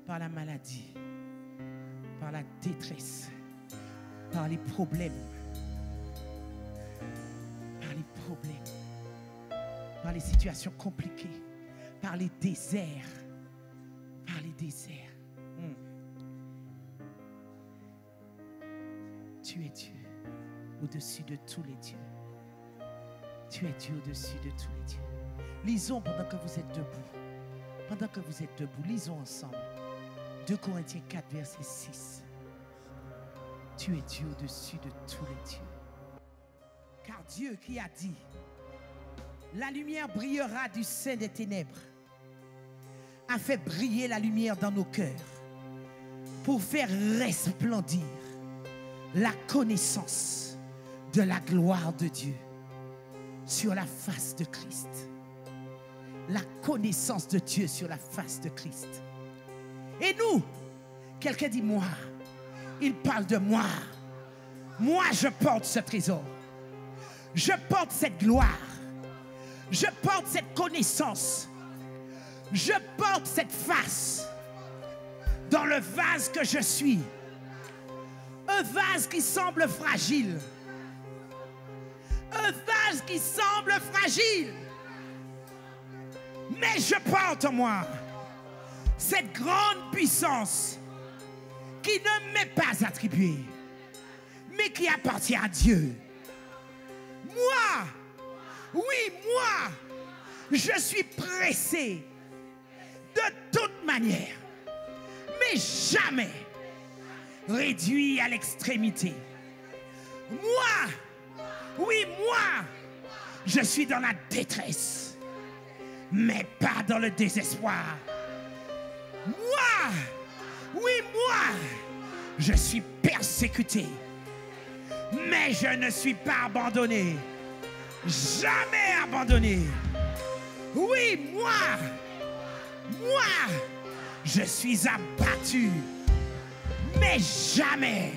par la maladie, par la détresse, par les problèmes, par les situations compliquées, par les déserts. Tu es Dieu au-dessus de tous les dieux. Tu es Dieu au-dessus de tous les dieux. Lisons pendant que vous êtes debout. Pendant que vous êtes debout, lisons ensemble. 2 Corinthiens 4, verset 6. Tu es Dieu au-dessus de tous les dieux. Car Dieu qui a dit, la lumière brillera du sein des ténèbres, a fait briller la lumière dans nos cœurs pour faire resplendir la connaissance de la gloire de Dieu sur la face de Christ. La connaissance de Dieu sur la face de Christ. Et nous, quelqu'un dit moi, il parle de moi. Moi, je porte ce trésor. Je porte cette gloire. Je porte cette connaissance. Je porte cette face dans le vase que je suis. Un vase qui semble fragile. Un vase qui semble fragile. Mais je porte en moi cette grande puissance qui ne m'est pas attribuée, mais qui appartient à Dieu. Moi, oui, moi, je suis pressé de toute manière, mais jamais réduit à l'extrémité. Moi, oui, moi, je suis dans la détresse, mais pas dans le désespoir. Moi, oui, moi, je suis persécuté, mais je ne suis pas abandonné. Jamais abandonné. Oui, moi, je suis abattu, mais jamais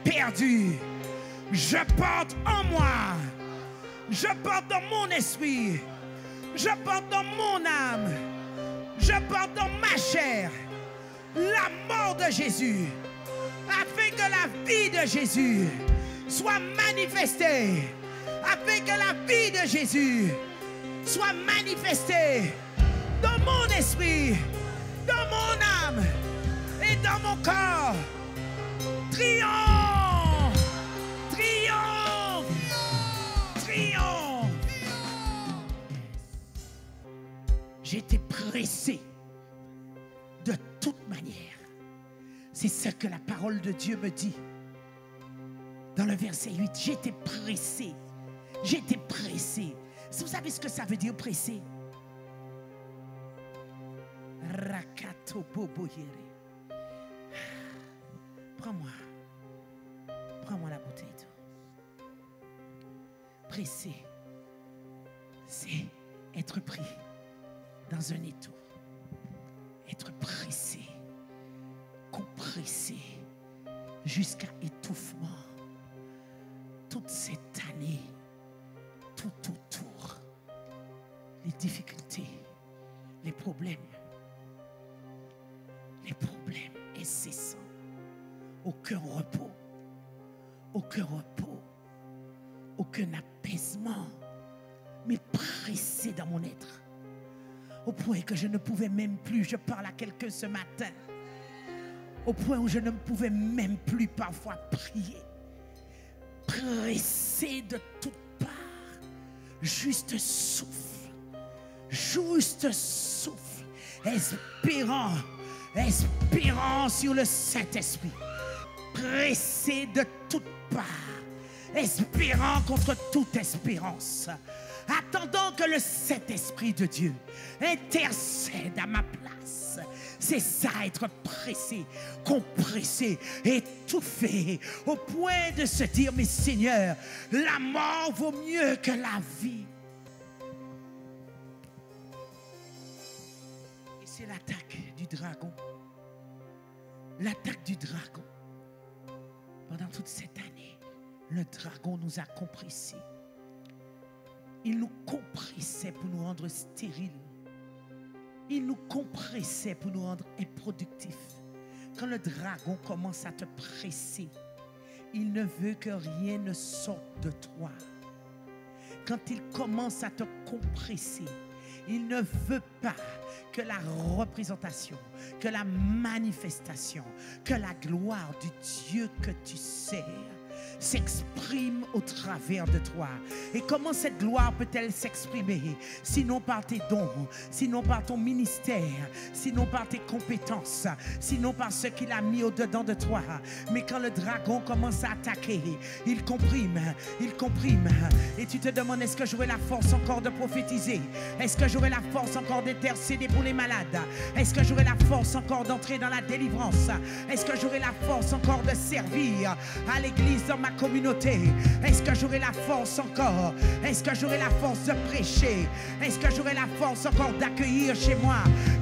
perdu. Je porte en moi, je porte dans mon esprit, je porte dans mon âme, je porte dans ma chair la mort de Jésus, afin que la vie de Jésus soit manifestée, afin que la vie de Jésus soit manifestée dans mon esprit, dans mon âme et dans mon corps. Triomphe! Triomphe! Triomphe! J'étais pressé de toute manière. C'est ce que la parole de Dieu me dit. Dans le verset 8, j'étais pressé. J'étais pressé. Vous savez ce que ça veut dire pressé? Rakato boboyere. Prends-moi la bouteille. Pressé, c'est être pris dans un étau. Être pressé, compressé, jusqu'à étouffement. Toute cette année, tout autour, les difficultés, les problèmes incessants. Aucun repos, aucun apaisement, mais pressé dans mon être, au point que je ne pouvais même plus. Je parle à quelqu'un ce matin. au point où je ne pouvais même plus parfois prier. Pressé de toutes parts, juste souffle, espérant sur le Saint-Esprit. Pressé de toutes parts, espérant contre toute espérance, attendant que le Saint-Esprit de Dieu intercède à ma place. C'est ça, être pressé, compressé, étouffé, au point de se dire, mais Seigneur, la mort vaut mieux que la vie. Et c'est l'attaque du dragon. L'attaque du dragon. Pendant toute cette année, le dragon nous a compressés. Il nous compressait pour nous rendre stériles. Il nous compressait pour nous rendre improductifs. Quand le dragon commence à te presser, il ne veut que rien ne sorte de toi. Quand il commence à te compresser, il ne veut pas que la représentation, que la manifestation, que la gloire du Dieu que tu sers s'exprime au travers de toi. Et comment cette gloire peut-elle s'exprimer? Sinon par tes dons, sinon par ton ministère, sinon par tes compétences, sinon par ce qu'il a mis au-dedans de toi. Mais quand le dragon commence à attaquer, il comprime. Et tu te demandes, est-ce que j'aurai la force encore de prophétiser? Est-ce que j'aurai la force encore d'intercéder pour les malades? Est-ce que j'aurai la force encore d'entrer dans la délivrance? Est-ce que j'aurai la force encore de servir à l'église dans ma communauté? Est-ce que j'aurai la force encore? Est-ce que j'aurai la force de prêcher? Est-ce que j'aurai la force encore d'accueillir chez moi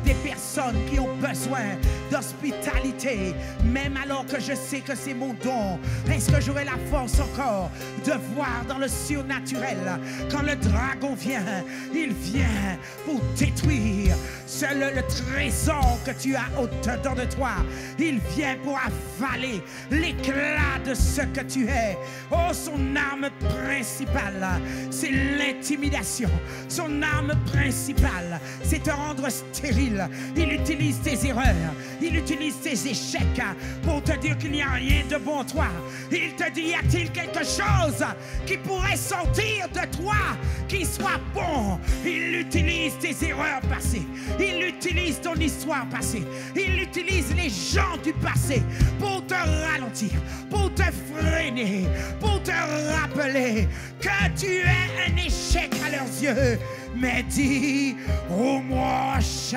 des personnes qui ont besoin d'hospitalité, même alors que je sais que c'est mon don? Est-ce que j'aurai la force encore de voir dans le surnaturel? Quand le dragon vient, il vient pour détruire le trésor que tu as au-dedans de toi. Il vient pour avaler l'éclat de ce que tu es. Oh, son arme principale, c'est l'intimidation. Son arme principale, c'est te rendre stérile. Il utilise tes erreurs, il utilise tes échecs pour te dire qu'il n'y a rien de bon en toi. Il te dit, y a-t-il quelque chose qui pourrait sortir de toi, qui soit bon? Il utilise tes erreurs passées, il utilise ton histoire passée, il utilise les gens du passé pour te ralentir, pour te freiner, pour te rappeler que tu es un échec à leurs yeux. Mais dis, oh moche,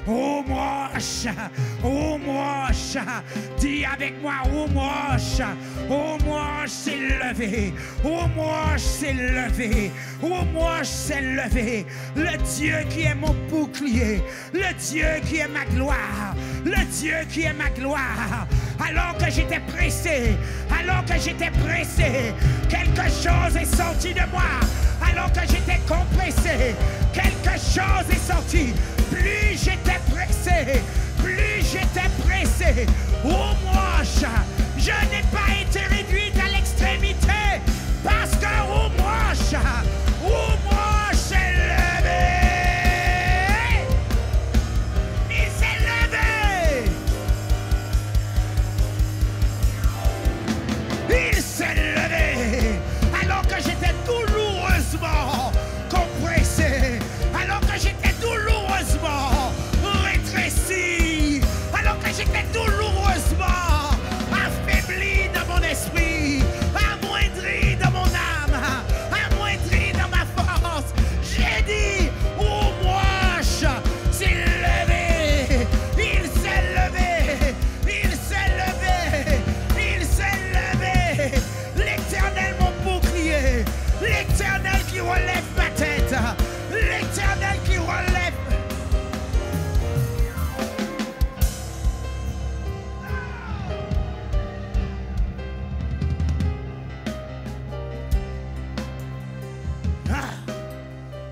oh moche, oh moche, dis avec moi, oh moche s'est levé, oh moche s'est levé, oh moche s'est levé, le Dieu qui est mon bouclier, le Dieu qui est ma gloire, le Dieu qui est ma gloire. Alors que j'étais pressé, quelque chose est sorti de moi. Alors que j'étais compressé, quelque chose est sorti. Plus j'étais pressé, oh moche, je n'ai pas été réduite à l'extrémité, parce que oh moche s'est levé. Il s'est levé. Il s'est levé. Alors que j'étais douloureusement compressé, alors que j'étais douloureusement rétréci, alors que j'étais douloureusement affaibli dans mon esprit, amoindri dans mon âme, amoindri dans ma force, j'ai dit, oh moche s'est levé, il s'est levé, il s'est levé, il s'est levé. L'Éternel mon bouclier, l'Éternel qui relève ma tête, l'Éternel qui relève.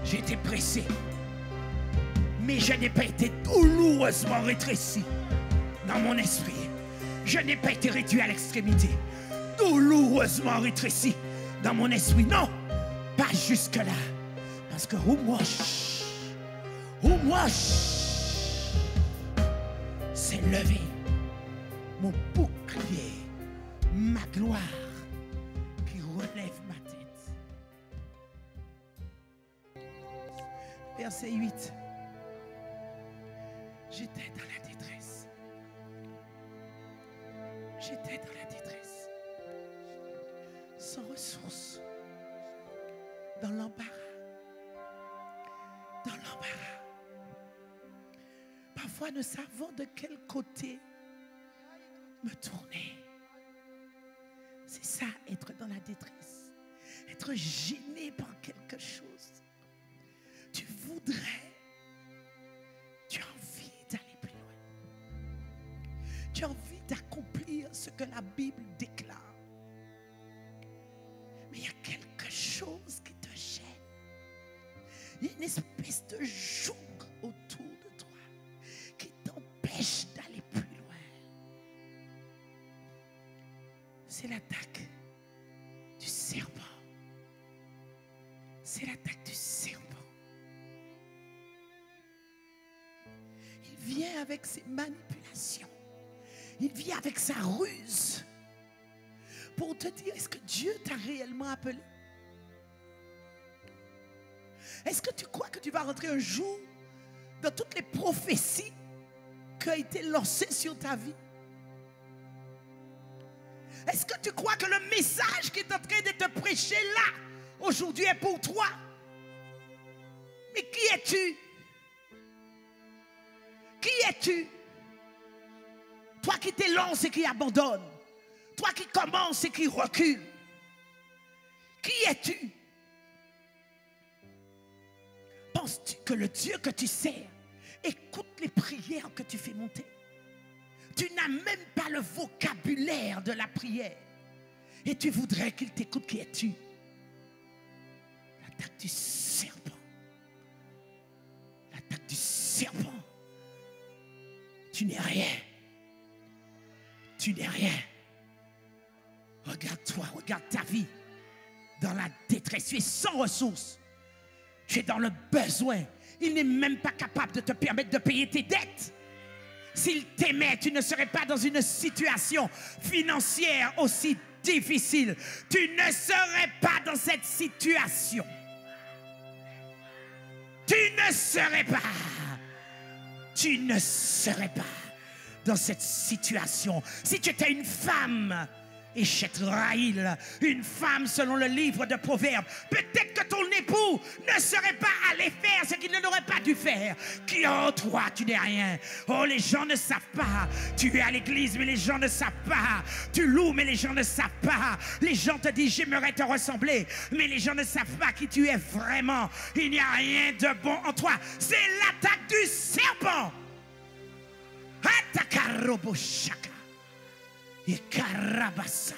J'ai été pressé, mais je n'ai pas été douloureusement rétréci dans mon esprit. Je n'ai pas été réduit à l'extrémité, douloureusement rétréci dans mon esprit. Non, pas jusque-là. Parce que oh moche s'est levé. mon bouclier, ma gloire qui relève ma tête. Verset 8. J'étais dans la détresse. J'étais dans la détresse. Sans ressources. Dans l'embarras. Dans l'embarras. Parfois, ne savons de quel côté me tourner. C'est ça, être dans la détresse. Être gêné par quelque chose. Tu voudrais, tu as envie d'aller plus loin. Tu as envie d'accomplir ce que la Bible déclare. Mais il y a quelque chose qui te gêne. Il y a une espèce de joug autour de toi qui t'empêche d'aller plus loin. C'est l'attaque du serpent. C'est l'attaque du serpent. Il vient avec ses manipulations. Il vient avec sa ruse pour te dire, est-ce que Dieu t'a réellement appelé? Est-ce que tu crois que tu vas rentrer un jour dans toutes les prophéties qui ont été lancées sur ta vie? Est-ce que tu crois que le message qui est en train de te prêcher là, aujourd'hui, est pour toi? Mais qui es-tu? Qui es-tu? Toi qui t'élances et qui abandonnes. Toi qui commences et qui recules. Qui es-tu? Penses-tu que le Dieu que tu sers écoute les prières que tu fais monter? Tu n'as même pas le vocabulaire de la prière. Et tu voudrais qu'il t'écoute. Qui es-tu? L'attaque du serpent. L'attaque du serpent. Tu n'es rien. Tu n'es rien. Regarde-toi, regarde ta vie. Dans la détresse, tu es sans ressources. Tu es dans le besoin. Il n'est même pas capable de te permettre de payer tes dettes. S'il t'aimait, tu ne serais pas dans une situation financière aussi difficile. Tu ne serais pas dans cette situation. Tu ne serais pas. Tu ne serais pas dans cette situation. Si tu étais une femme, Échet Raïl, une femme selon le livre de Proverbes, peut-être que ton époux ne serait pas allé faire ce qu'il n'aurait pas dû faire. Qui, oh toi, tu n'es rien. Oh, les gens ne savent pas. Tu es à l'église, mais les gens ne savent pas. Tu loues, mais les gens ne savent pas. Les gens te disent, j'aimerais te ressembler, mais les gens ne savent pas qui tu es vraiment. Il n'y a rien de bon en toi. C'est l'attaque du serpent. Atakaroboshaka. Et Karabassa.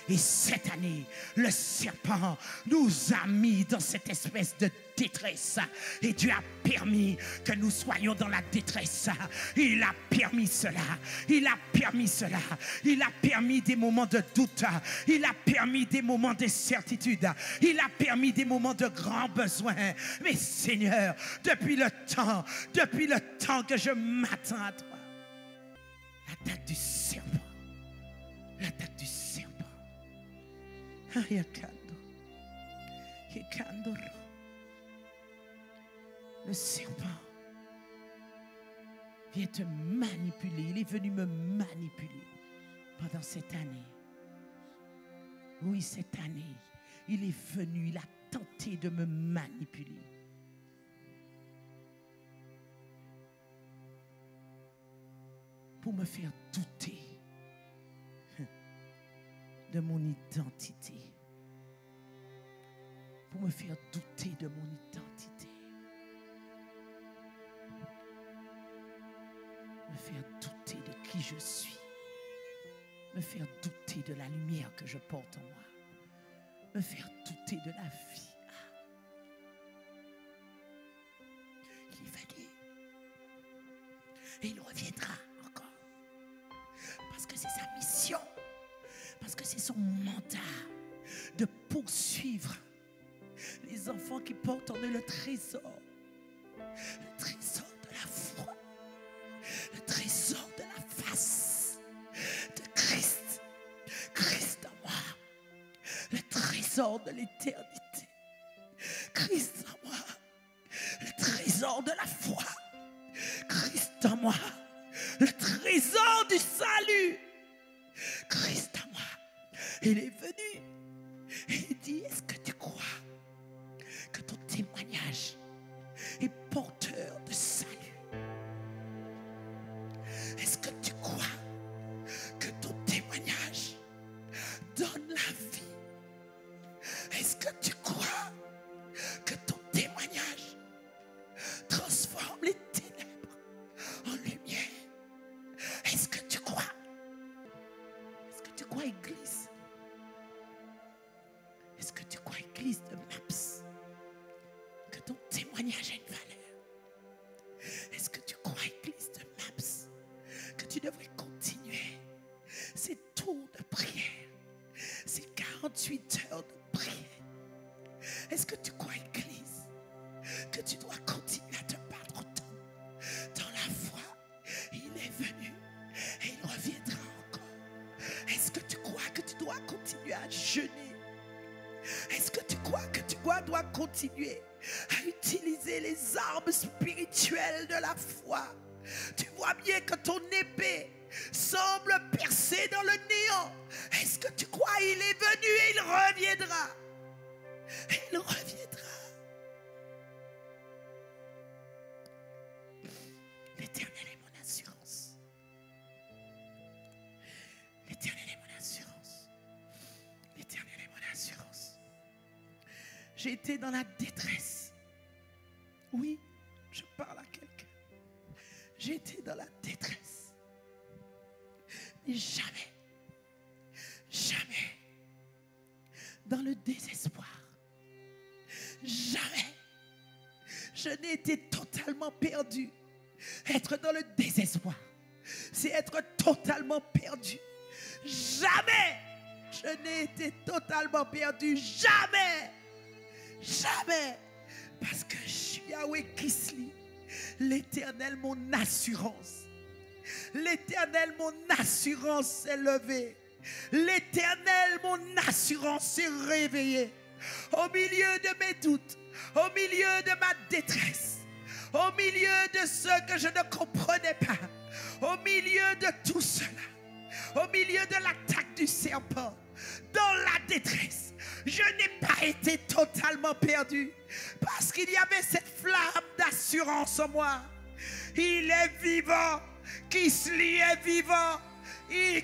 Et cette année, le serpent nous a mis dans cette espèce de détresse. Et Dieu a permis que nous soyons dans la détresse. Il a permis cela. Il a permis cela. Il a permis des moments de doute. Il a permis des moments d'incertitude. Il a permis des moments de grands besoins. Mais Seigneur, depuis le temps que je m'attends à toi, l'attaque du serpent. L'attaque du serpent. Le serpent vient te manipuler. Il est venu me manipuler pendant cette année. Oui, cette année, il est venu, il a tenté de me manipuler. Pour me faire douter de mon identité. Pour me faire douter de mon identité. Me faire douter de qui je suis. Me faire douter de la lumière que je porte en moi. Me faire douter de la vie. Il va dire. Et il reviendra encore. Parce que c'est sa mission. Parce que c'est son mandat de poursuivre les enfants qui portent en eux le trésor de la foi, le trésor de la face, trésor de l'éternité. Christ en moi, le trésor de la foi. Christ en moi, le trésor du salut. Christ en moi, il est venu et il dit, est-ce que tu crois que ton témoignage est porteur de salut? Est-ce que tu crois que ton témoignage donne la vie? Est-ce que tu crois que ton témoignage transforme les ténèbres en lumière? Est-ce que tu crois? Est-ce que tu crois, Église? Est-ce que tu crois, Église de MAPS, que ton témoignage a une valeur? Est-ce que tu crois, Église de MAPS, que tu devrais continuer ces tours de prière, ces 48 heures de prière? Est-ce que tu crois, Église, que tu dois continuer à te battre autant dans la foi? Il est venu et il reviendra encore. Est-ce que tu crois que tu dois continuer à jeûner? Est-ce que tu crois que tu dois continuer à utiliser les armes spirituelles de la foi? Tu vois bien que ton épée semble percer dans le néant. Est-ce que tu crois qu'il est venu et il reviendra? Il reviendra. L'Éternel est mon assurance. L'Éternel est mon assurance. L'Éternel est mon assurance. J'ai été dans la détresse. Oui, je parle à quelqu'un. J'ai été dans la détresse. Mais jamais, jamais, dans le désespoir, jamais, je n'ai été totalement perdu. Être dans le désespoir, c'est être totalement perdu. Jamais, je n'ai été totalement perdu. Jamais, jamais, parce que je suis Yahweh Kisli, l'Éternel, mon assurance. L'Éternel, mon assurance s'est levée. L'Éternel, mon assurance s'est réveillée. Au milieu de mes doutes, au milieu de ma détresse, au milieu de ce que je ne comprenais pas, au milieu de tout cela, au milieu de l'attaque du serpent, dans la détresse, je n'ai pas été totalement perdu parce qu'il y avait cette flamme d'assurance en moi. Il est vivant, Kisli est vivant,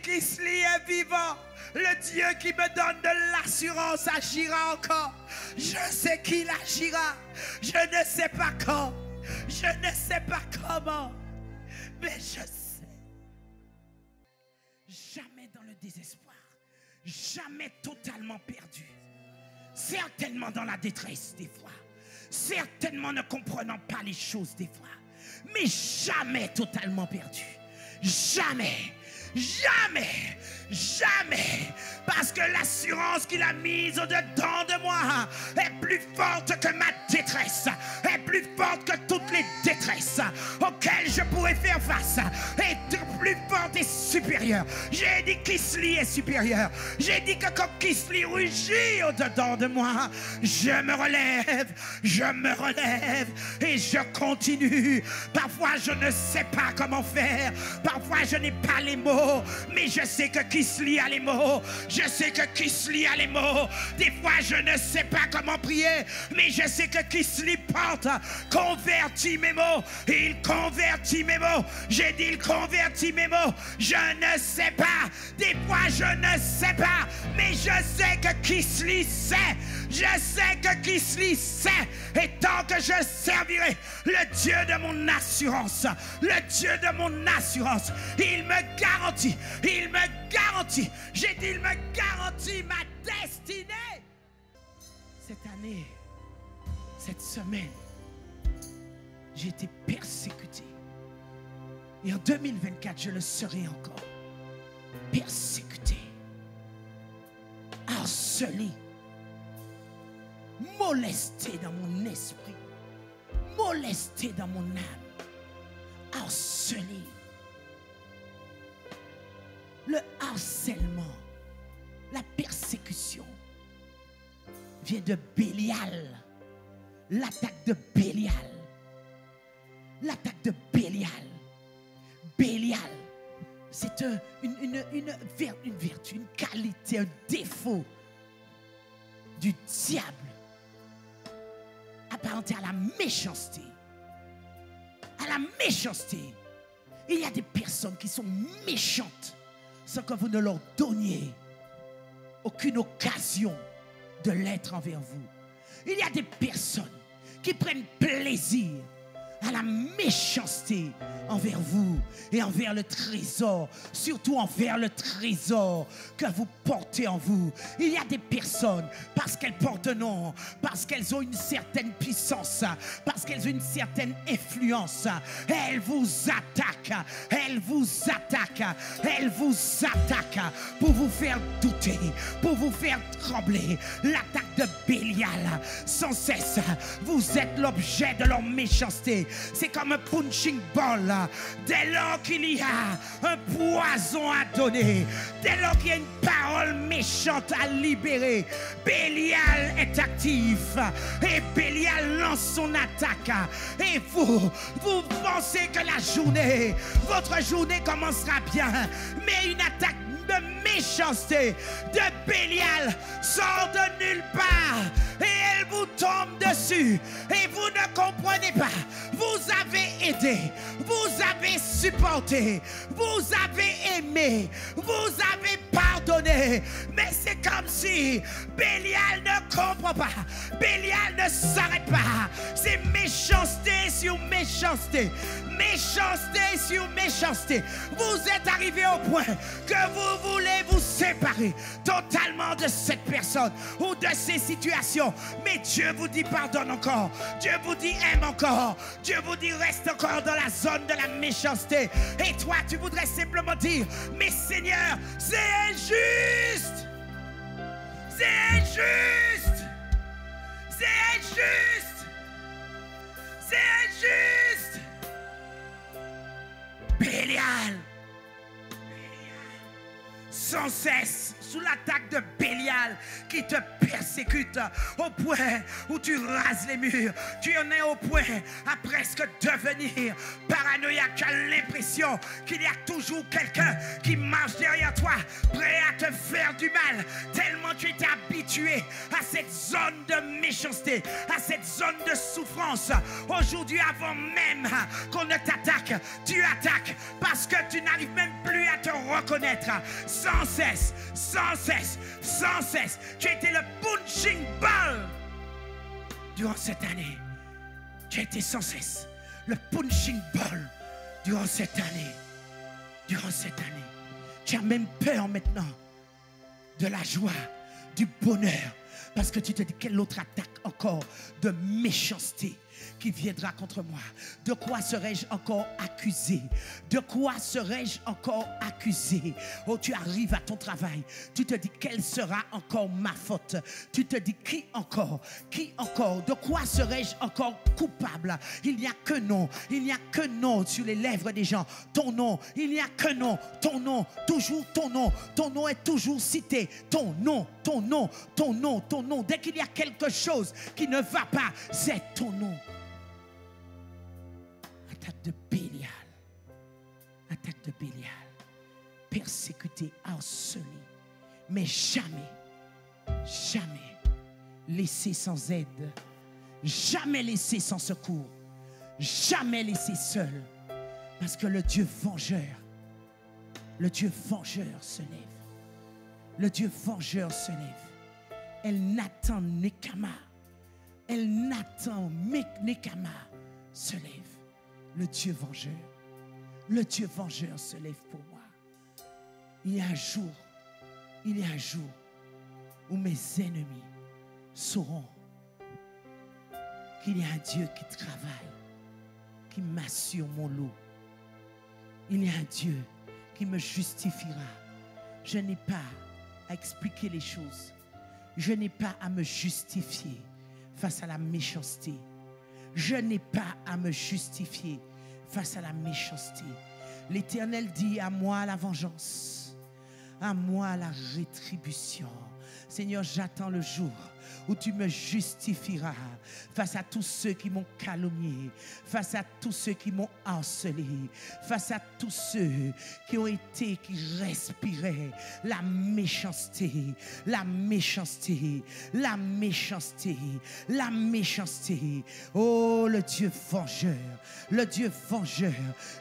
Kisli est vivant. Le Dieu qui me donne de l'assurance agira encore. Je sais qu'il agira, je ne sais pas quand, je ne sais pas comment, mais je sais. Jamais dans le désespoir, jamais totalement perdu. Certainement dans la détresse des fois, certainement ne comprenant pas les choses des fois, mais jamais totalement perdu. Jamais, jamais, jamais, parce que l'assurance qu'il a mise au-dedans de moi est plus forte que ma détresse, est plus forte que toutes les détresses auxquelles je pourrais faire face, est plus forte et supérieure. J'ai dit qu'Isli est supérieur. J'ai dit que quand Kisli rugit au-dedans de moi, je me relève et je continue. Parfois je ne sais pas comment faire, parfois je n'ai pas les mots, mais je sais que Kisli a les mots. Je sais que Kisli a les mots. Des fois je ne sais pas comment prier, mais je sais que Kisli porte, convertit mes mots. Il convertit mes mots. J'ai dit il convertit mes mots. Je ne sais pas. Des fois je ne sais pas, mais je sais que Kisli sait. Je sais que Kisli sait. Et tant que je servirai le Dieu de mon assurance, le Dieu de mon assurance, il me garantit, j'ai dit il me garantit ma destinée. Cette année, cette semaine, j'ai été persécuté. Et en 2024, je le serai encore. Persécuté, harcelé, molesté dans mon esprit, molesté dans mon âme, harcelé. Le harcèlement, la persécution vient de Bélial. L'attaque de Bélial. L'attaque de Bélial. Bélial, c'est une vertu, une qualité, un défaut du diable apparenté à la méchanceté. À la méchanceté. Il y a des personnes qui sont méchantes sans que vous ne leur donniez aucune occasion de l'être envers vous. Il y a des personnes qui prennent plaisir à la méchanceté envers vous et envers le trésor, surtout envers le trésor que vous portez en vous. Il y a des personnes, parce qu'elles portent un nom, parce qu'elles ont une certaine puissance, parce qu'elles ont une certaine influence, elles vous attaquent, elles vous attaquent, elles vous attaquent pour vous faire douter, pour vous faire trembler. L'attaque de Bélial, sans cesse, vous êtes l'objet de leur méchanceté. C'est comme un punching ball. Dès lors qu'il y a un poison à donner, dès lors qu'il y a une parole méchante à libérer, Bélial est actif et Bélial lance son attaque. Et vous pensez que la journée, votre journée commencera bien, mais une attaque de méchanceté de Bélial sort de nulle part et elle vous tombe dessus et vous ne comprenez pas. Vous avez aidé, vous avez supporté, vous avez aimé, vous avez pardonné, mais c'est comme si Bélial ne comprend pas, Bélial ne s'arrête pas. C'est méchanceté sur méchanceté, méchanceté sur méchanceté. Vous êtes arrivé au point que vous voulez vous séparer totalement de cette personne ou de ces situations, mais Dieu vous dit pardonne encore, Dieu vous dit aime encore, Dieu vous dit reste encore dans la zone de la méchanceté, et toi tu voudrais simplement dire mais Seigneur c'est injuste, c'est injuste, c'est injuste, c'est injuste. Bélial, sans cesse sous l'attaque de Bélial qui te persécute au point où tu rases les murs. Tu en es au point à presque devenir paranoïaque. Tu as l'impression qu'il y a toujours quelqu'un qui marche derrière toi, prêt à te faire du mal, tellement tu étais habitué à cette zone de méchanceté, à cette zone de souffrance. Aujourd'hui, avant même qu'on ne t'attaque, tu attaques parce que tu n'arrives même plus à te reconnaître. Sans cesse, sans cesse, sans cesse. Tu as été le punching ball durant cette année. Tu as été sans cesse le punching ball durant cette année. Durant cette année. Tu as même peur maintenant de la joie, du bonheur. Parce que tu te dis, quelle autre attaque encore de méchanceté qui viendra contre moi? De quoi serais-je encore accusé? De quoi serais-je encore accusé? Oh, tu arrives à ton travail, tu te dis, quelle sera encore ma faute? Tu te dis, qui encore? Qui encore? De quoi serais-je encore coupable? Il n'y a que non, il n'y a que non sur les lèvres des gens. Ton nom, il n'y a que non, ton nom, toujours ton nom est toujours cité. Ton nom, ton nom, ton nom, ton nom. Dès qu'il y a quelque chose qui ne va pas, c'est ton nom. Attaque de Bélial. Attaque de Bélial. Persécuté, harcelé. Mais jamais, jamais laissé sans aide. Jamais laissé sans secours. Jamais laissé seul. Parce que le Dieu vengeur se lève. Le Dieu vengeur se lève. Elle n'attend Nekama. Elle n'attend Nekama se lève. Le Dieu vengeur. Le Dieu vengeur se lève pour moi. Il y a un jour où mes ennemis sauront qu'il y a un Dieu qui travaille, qui m'assure mon lot. Il y a un Dieu qui me justifiera. Je n'ai pas à expliquer les choses. Je n'ai pas à me justifier face à la méchanceté. Je n'ai pas à me justifier face à la méchanceté. L'Éternel dit, à moi la vengeance, à moi la rétribution. Seigneur, j'attends le jour où tu me justifieras face à tous ceux qui m'ont calomnié, face à tous ceux qui m'ont harcelé, face à tous ceux qui ont été, qui respiraient la méchanceté, la méchanceté, la méchanceté, la méchanceté. Oh, le Dieu vengeur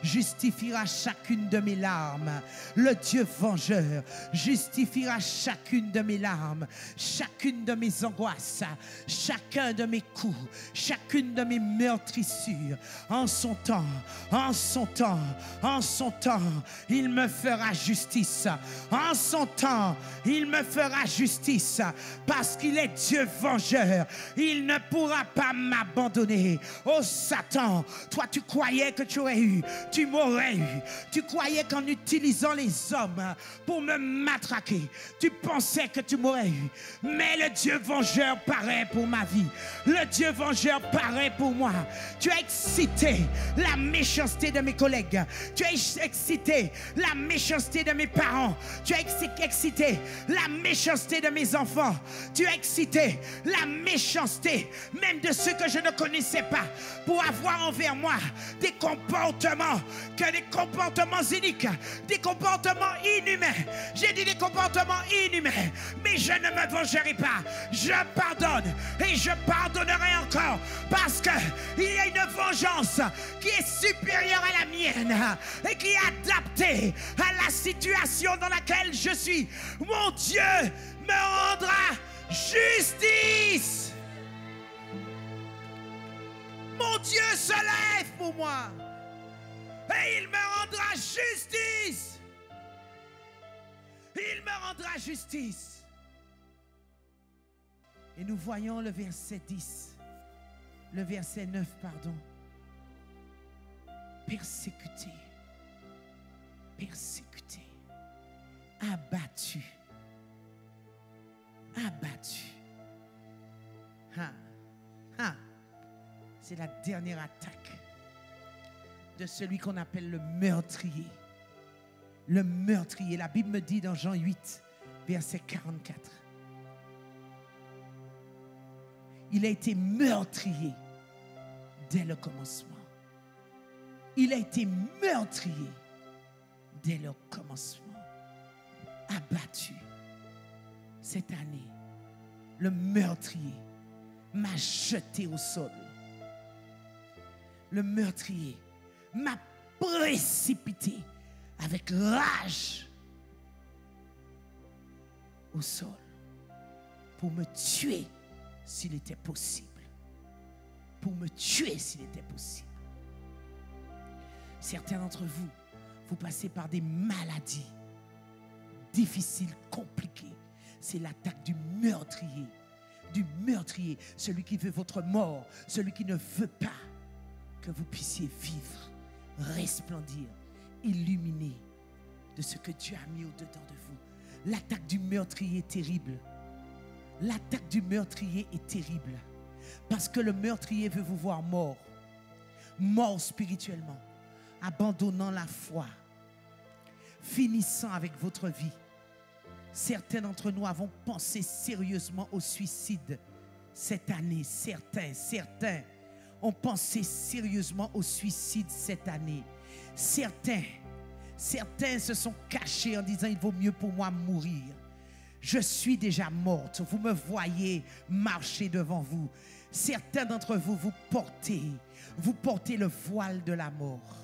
justifiera chacune de mes larmes. Le Dieu vengeur justifiera chacune de mes larmes, chacune de mes angoisses, chacun de mes coups, chacune de mes meurtrissures. En son temps, en son temps, en son temps, il me fera justice. En son temps, il me fera justice parce qu'il est Dieu vengeur. Il ne pourra pas m'abandonner. Oh Satan, toi tu croyais que tu aurais eu, tu m'aurais eu. Tu croyais qu'en utilisant les hommes pour me matraquer, tu pensais que tu m'aurais eu. Mais le Dieu vengeur paraît pour ma vie. Le Dieu vengeur paraît pour moi. Tu as excité la méchanceté de mes collègues. Tu as excité la méchanceté de mes parents. Tu as excité la méchanceté de mes enfants. Tu as excité la méchanceté même de ceux que je ne connaissais pas pour avoir envers moi des comportements iniques, des comportements inhumains. J'ai dit des comportements inhumains, mais je ne me vengerai pas. Je pardonne et je pardonnerai encore parce qu'il y a une vengeance qui est supérieure à la mienne et qui est adaptée à la situation dans laquelle je suis. Mon Dieu me rendra justice. Mon Dieu se lève pour moi et il me rendra justice. Il me rendra justice. Et nous voyons le verset 10, le verset 9, pardon. Persécuté, persécuté, abattu, abattu. C'est la dernière attaque de celui qu'on appelle le meurtrier. Le meurtrier. La Bible me dit dans Jean 8, verset 44. Il a été meurtrier dès le commencement. Il a été meurtrier dès le commencement. Abattu. Cette année, le meurtrier m'a jeté au sol. Le meurtrier m'a précipité avec rage au sol pour me tuer s'il était possible. Pour me tuer s'il était possible. Certains d'entre vous, vous passez par des maladies difficiles, compliquées. C'est l'attaque du meurtrier. Du meurtrier, celui qui veut votre mort, celui qui ne veut pas que vous puissiez vivre, resplendir, illuminer de ce que Dieu a mis au-dedans de vous. L'attaque du meurtrier est terrible. L'attaque du meurtrier est terrible. Parce que le meurtrier veut vous voir mort. Mort spirituellement. Abandonnant la foi. Finissant avec votre vie. Certains d'entre nous avons pensé sérieusement au suicide cette année. Certains ont pensé sérieusement au suicide cette année. Certains se sont cachés en disant il vaut mieux pour moi mourir. Je suis déjà morte. Vous me voyez marcher devant vous. Certains d'entre vous, vous portez le voile de la mort.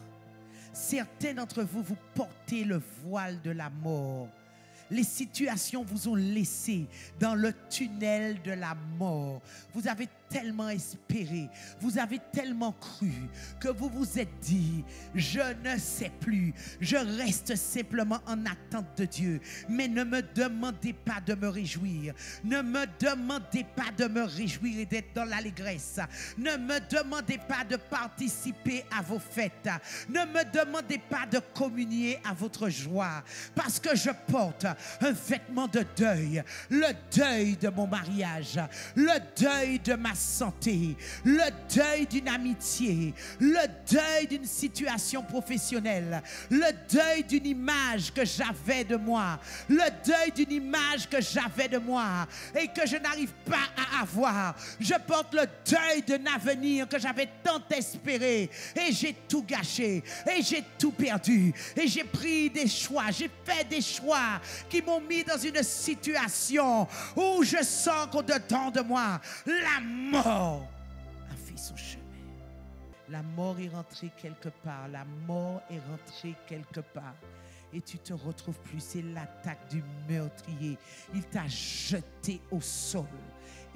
Certains d'entre vous, vous portez le voile de la mort. Les situations vous ont laissé dans le tunnel de la mort. Vous avez tellement espéré, vous avez tellement cru que vous vous êtes dit, je ne sais plus, je reste simplement en attente de Dieu. Mais ne me demandez pas de me réjouir. Ne me demandez pas de me réjouir et d'être dans l'allégresse. Ne me demandez pas de participer à vos fêtes. Ne me demandez pas de communier à votre joie. Parce que je porte un vêtement de deuil. Le deuil de mon mariage. Le deuil de ma santé, le deuil d'une amitié, le deuil d'une situation professionnelle, le deuil d'une image que j'avais de moi, le deuil d'une image que j'avais de moi et que je n'arrive pas à avoir. Je porte le deuil d'un avenir que j'avais tant espéré et j'ai tout gâché et j'ai tout perdu et j'ai pris des choix, j'ai fait des choix qui m'ont mis dans une situation où je sens qu'au-dedans de moi, la mort a fait son chemin. La mort est rentrée quelque part, la mort est rentrée quelque part. Et tu te retrouves plus, c'est l'attaque du meurtrier. Il t'a jeté au sol.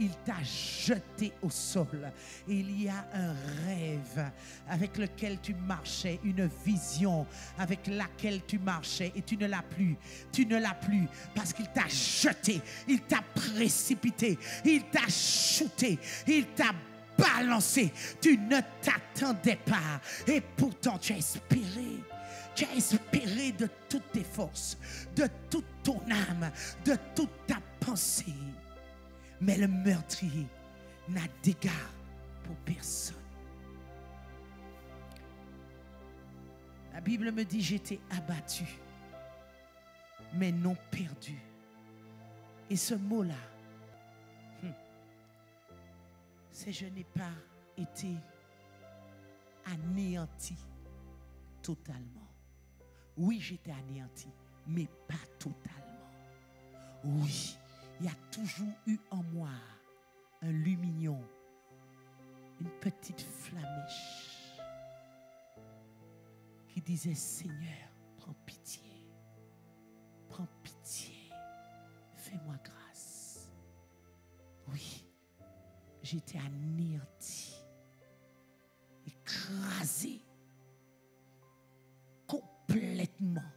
Il t'a jeté au sol. Et il y a un rêve avec lequel tu marchais, une vision avec laquelle tu marchais et tu ne l'as plus. Tu ne l'as plus parce qu'il t'a jeté, il t'a précipité, il t'a shooté, il t'a balancé. Tu ne t'attendais pas et pourtant tu as espéré. Tu as espéré de toutes tes forces, de toute ton âme, de toute ta pensée. Mais le meurtrier n'a d'égard pour personne. La Bible me dit, j'étais abattu, mais non perdu. Et ce mot-là, c'est je n'ai pas été anéanti totalement. Oui, j'étais anéanti, mais pas totalement. Oui, il y a toujours eu en moi un lumignon, une petite flamèche qui disait, Seigneur, prends pitié, fais-moi grâce. Oui, j'étais anéanti, écrasé, complètement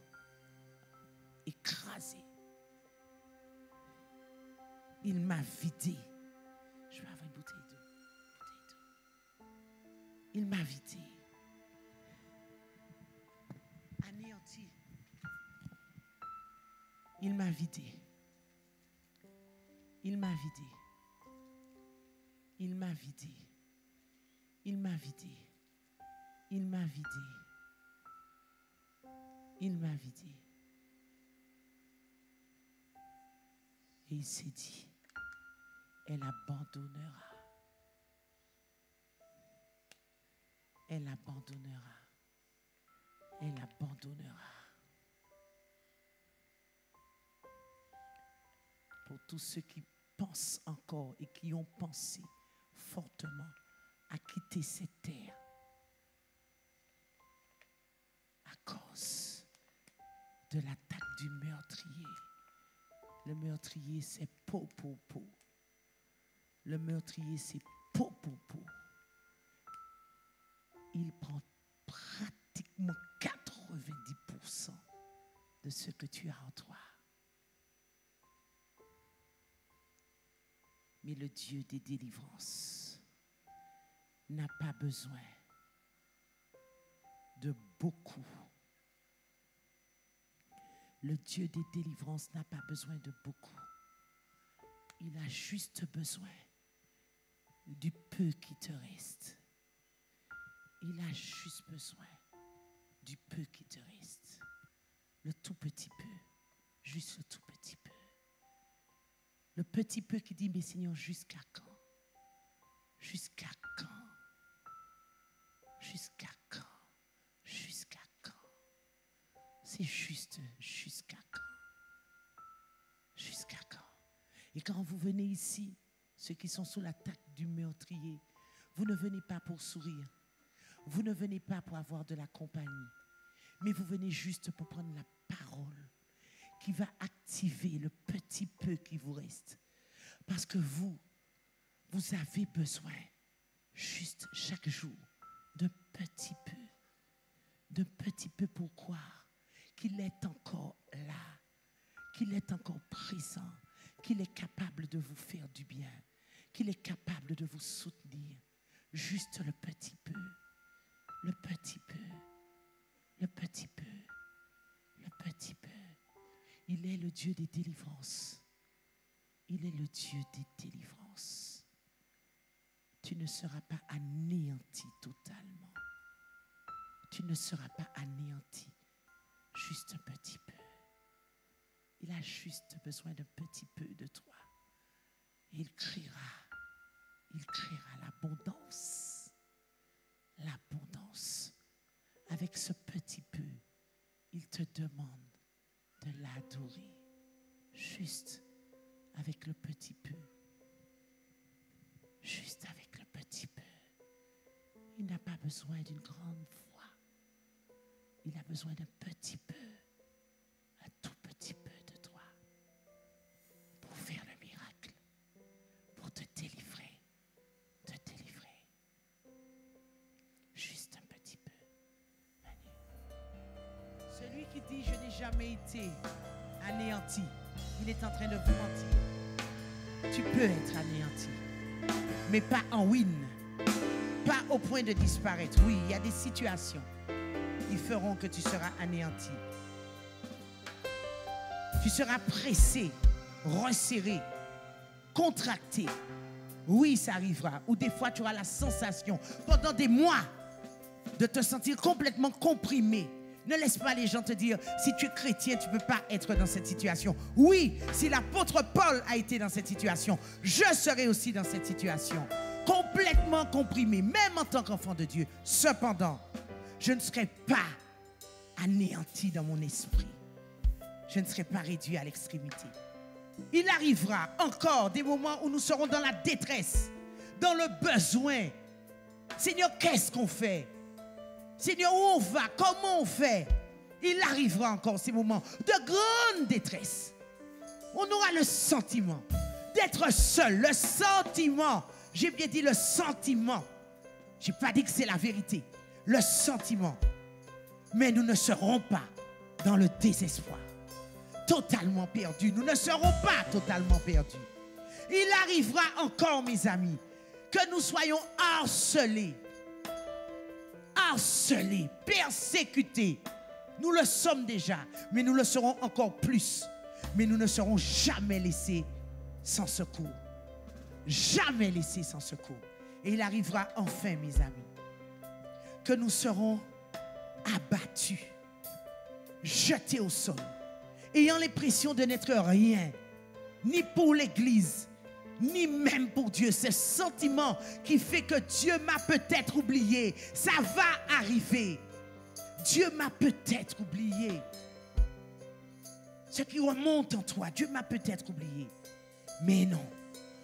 écrasé. Il m'a vidé. Je vais avoir une bouteille d'eau. Il m'a vidé. Anéanti. Il m'a vidé. Il m'a vidé. Il m'a vidé. Il m'a vidé. Il m'a vidé. Il m'a vidé. Et il s'est dit, elle abandonnera. Elle abandonnera. Elle abandonnera. Pour tous ceux qui pensent encore et qui ont pensé fortement à quitter cette terre à cause de l'attaque du meurtrier. Le meurtrier, c'est peau pour peau. Le meurtrier, c'est peau pour peau. Il prend pratiquement 90% de ce que tu as en toi. Mais le Dieu des délivrances n'a pas besoin de beaucoup. Le Dieu des délivrances n'a pas besoin de beaucoup. Il a juste besoin du peu qui te reste. Il a juste besoin du peu qui te reste. Le tout petit peu. Juste le tout petit peu. Le petit peu qui dit, mais Seigneur, jusqu'à quand? Jusqu'à quand? Jusqu'à quand? Jusqu'à quand? C'est juste jusqu'à quand? Jusqu'à quand? Et quand vous venez ici, ceux qui sont sous l'attaque du meurtrier, vous ne venez pas pour sourire. Vous ne venez pas pour avoir de la compagnie. Mais vous venez juste pour prendre la parole qui va activer le petit peu qui vous reste. Parce que vous avez besoin, juste chaque jour, d'un petit peu. D'un petit peu pour croire qu'il est encore là, qu'il est encore présent, qu'il est capable de vous faire du bien, qu'il est capable de vous soutenir. Juste le petit peu, le petit peu, le petit peu, le petit peu. Il est le Dieu des délivrances. Il est le Dieu des délivrances. tu ne seras pas anéanti totalement. Tu ne seras pas anéanti, juste un petit peu. Il a juste besoin d'un petit peu de toi. Et il criera l'abondance. L'abondance. Avec ce petit peu, il te demande de l'adorer. Juste avec le petit peu. Juste avec le petit peu. Il n'a pas besoin d'une grande foi. Il a besoin d'un petit peu. Un tout petit peu de toi. Pour faire le miracle. Pour te délivrer. Te délivrer. Juste un petit peu. Manu. Celui qui dit je n'ai jamais été anéanti, il est en train de vous mentir. Tu peux être anéanti, mais pas en win, pas au point de disparaître. Oui, il y a des situations qui feront que tu seras anéanti. Tu seras pressé, resserré, contracté. Oui, ça arrivera. Ou des fois, tu auras la sensation, pendant des mois, de te sentir complètement comprimé. Ne laisse pas les gens te dire, si tu es chrétien, tu ne peux pas être dans cette situation. Oui, si l'apôtre Paul a été dans cette situation, je serai aussi dans cette situation. Complètement comprimé, même en tant qu'enfant de Dieu. Cependant, je ne serai pas anéanti dans mon esprit. Je ne serai pas réduit à l'extrémité. Il arrivera encore des moments où nous serons dans la détresse, dans le besoin. Seigneur, qu'est-ce qu'on fait? Seigneur, où on va? Comment on fait? Il arrivera encore ces moments de grande détresse. On aura le sentiment d'être seul. Le sentiment. J'ai bien dit le sentiment. Je n'ai pas dit que c'est la vérité. Le sentiment. Mais nous ne serons pas dans le désespoir. Totalement perdus. Nous ne serons pas totalement perdus. Il arrivera encore, mes amis, que nous soyons harcelés. Harcelés, persécutés. Nous le sommes déjà, mais nous le serons encore plus. Mais nous ne serons jamais laissés sans secours. Jamais laissés sans secours. Et il arrivera enfin, mes amis, que nous serons abattus, jetés au sol, ayant l'impression de n'être rien, ni pour l'Église, ni même pour Dieu. Ce sentiment qui fait que Dieu m'a peut-être oublié, ça va arriver. Dieu m'a peut-être oublié. Ce qui remonte en toi, Dieu m'a peut-être oublié. Mais non,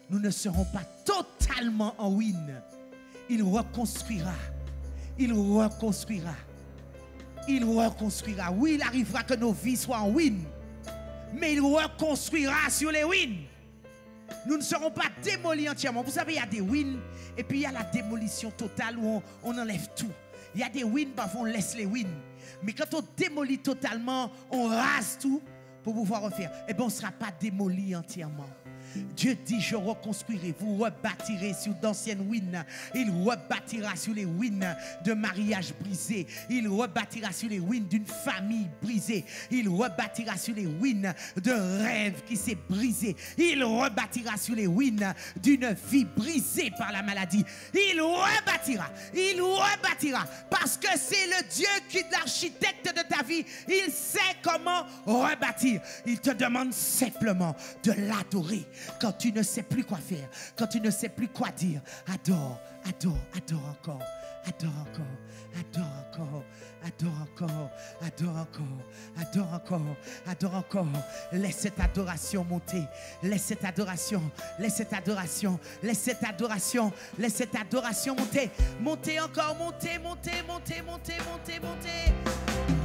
nous ne serons pas totalement en ruine. Il reconstruira. Il reconstruira. Il reconstruira. Oui, il arrivera que nos vies soient en ruine. Mais il reconstruira sur les ruines. Nous ne serons pas démolis entièrement. Vous savez, il y a des ruines et puis il y a la démolition totale où on enlève tout. Il y a des ruines, parfois on laisse les ruines. Mais quand on démolit totalement, on rase tout pour pouvoir refaire. Eh bien, on ne sera pas démoli entièrement. Dieu dit, je reconstruirai, vous rebâtirez sur d'anciennes ruines. Il rebâtira sur les ruines de mariage brisé. Il rebâtira sur les ruines d'une famille brisée. Il rebâtira sur les ruines d'un rêve qui s'est brisé. Il rebâtira sur les ruines d'une vie brisée par la maladie. Il rebâtira. Il rebâtira. Parce que c'est le Dieu qui est l'architecte de ta vie. Il sait comment rebâtir. Il te demande simplement de l'adorer. Quand tu ne sais plus quoi faire, quand tu ne sais plus quoi dire, adore, adore, adore encore, adore encore, adore encore, adore encore, adore encore, adore encore, adore encore. Laisse cette adoration monter, laisse cette adoration, laisse cette adoration, laisse cette adoration, laisse cette adoration monter, monter encore, monter, monter, monter, monter, monter, monter.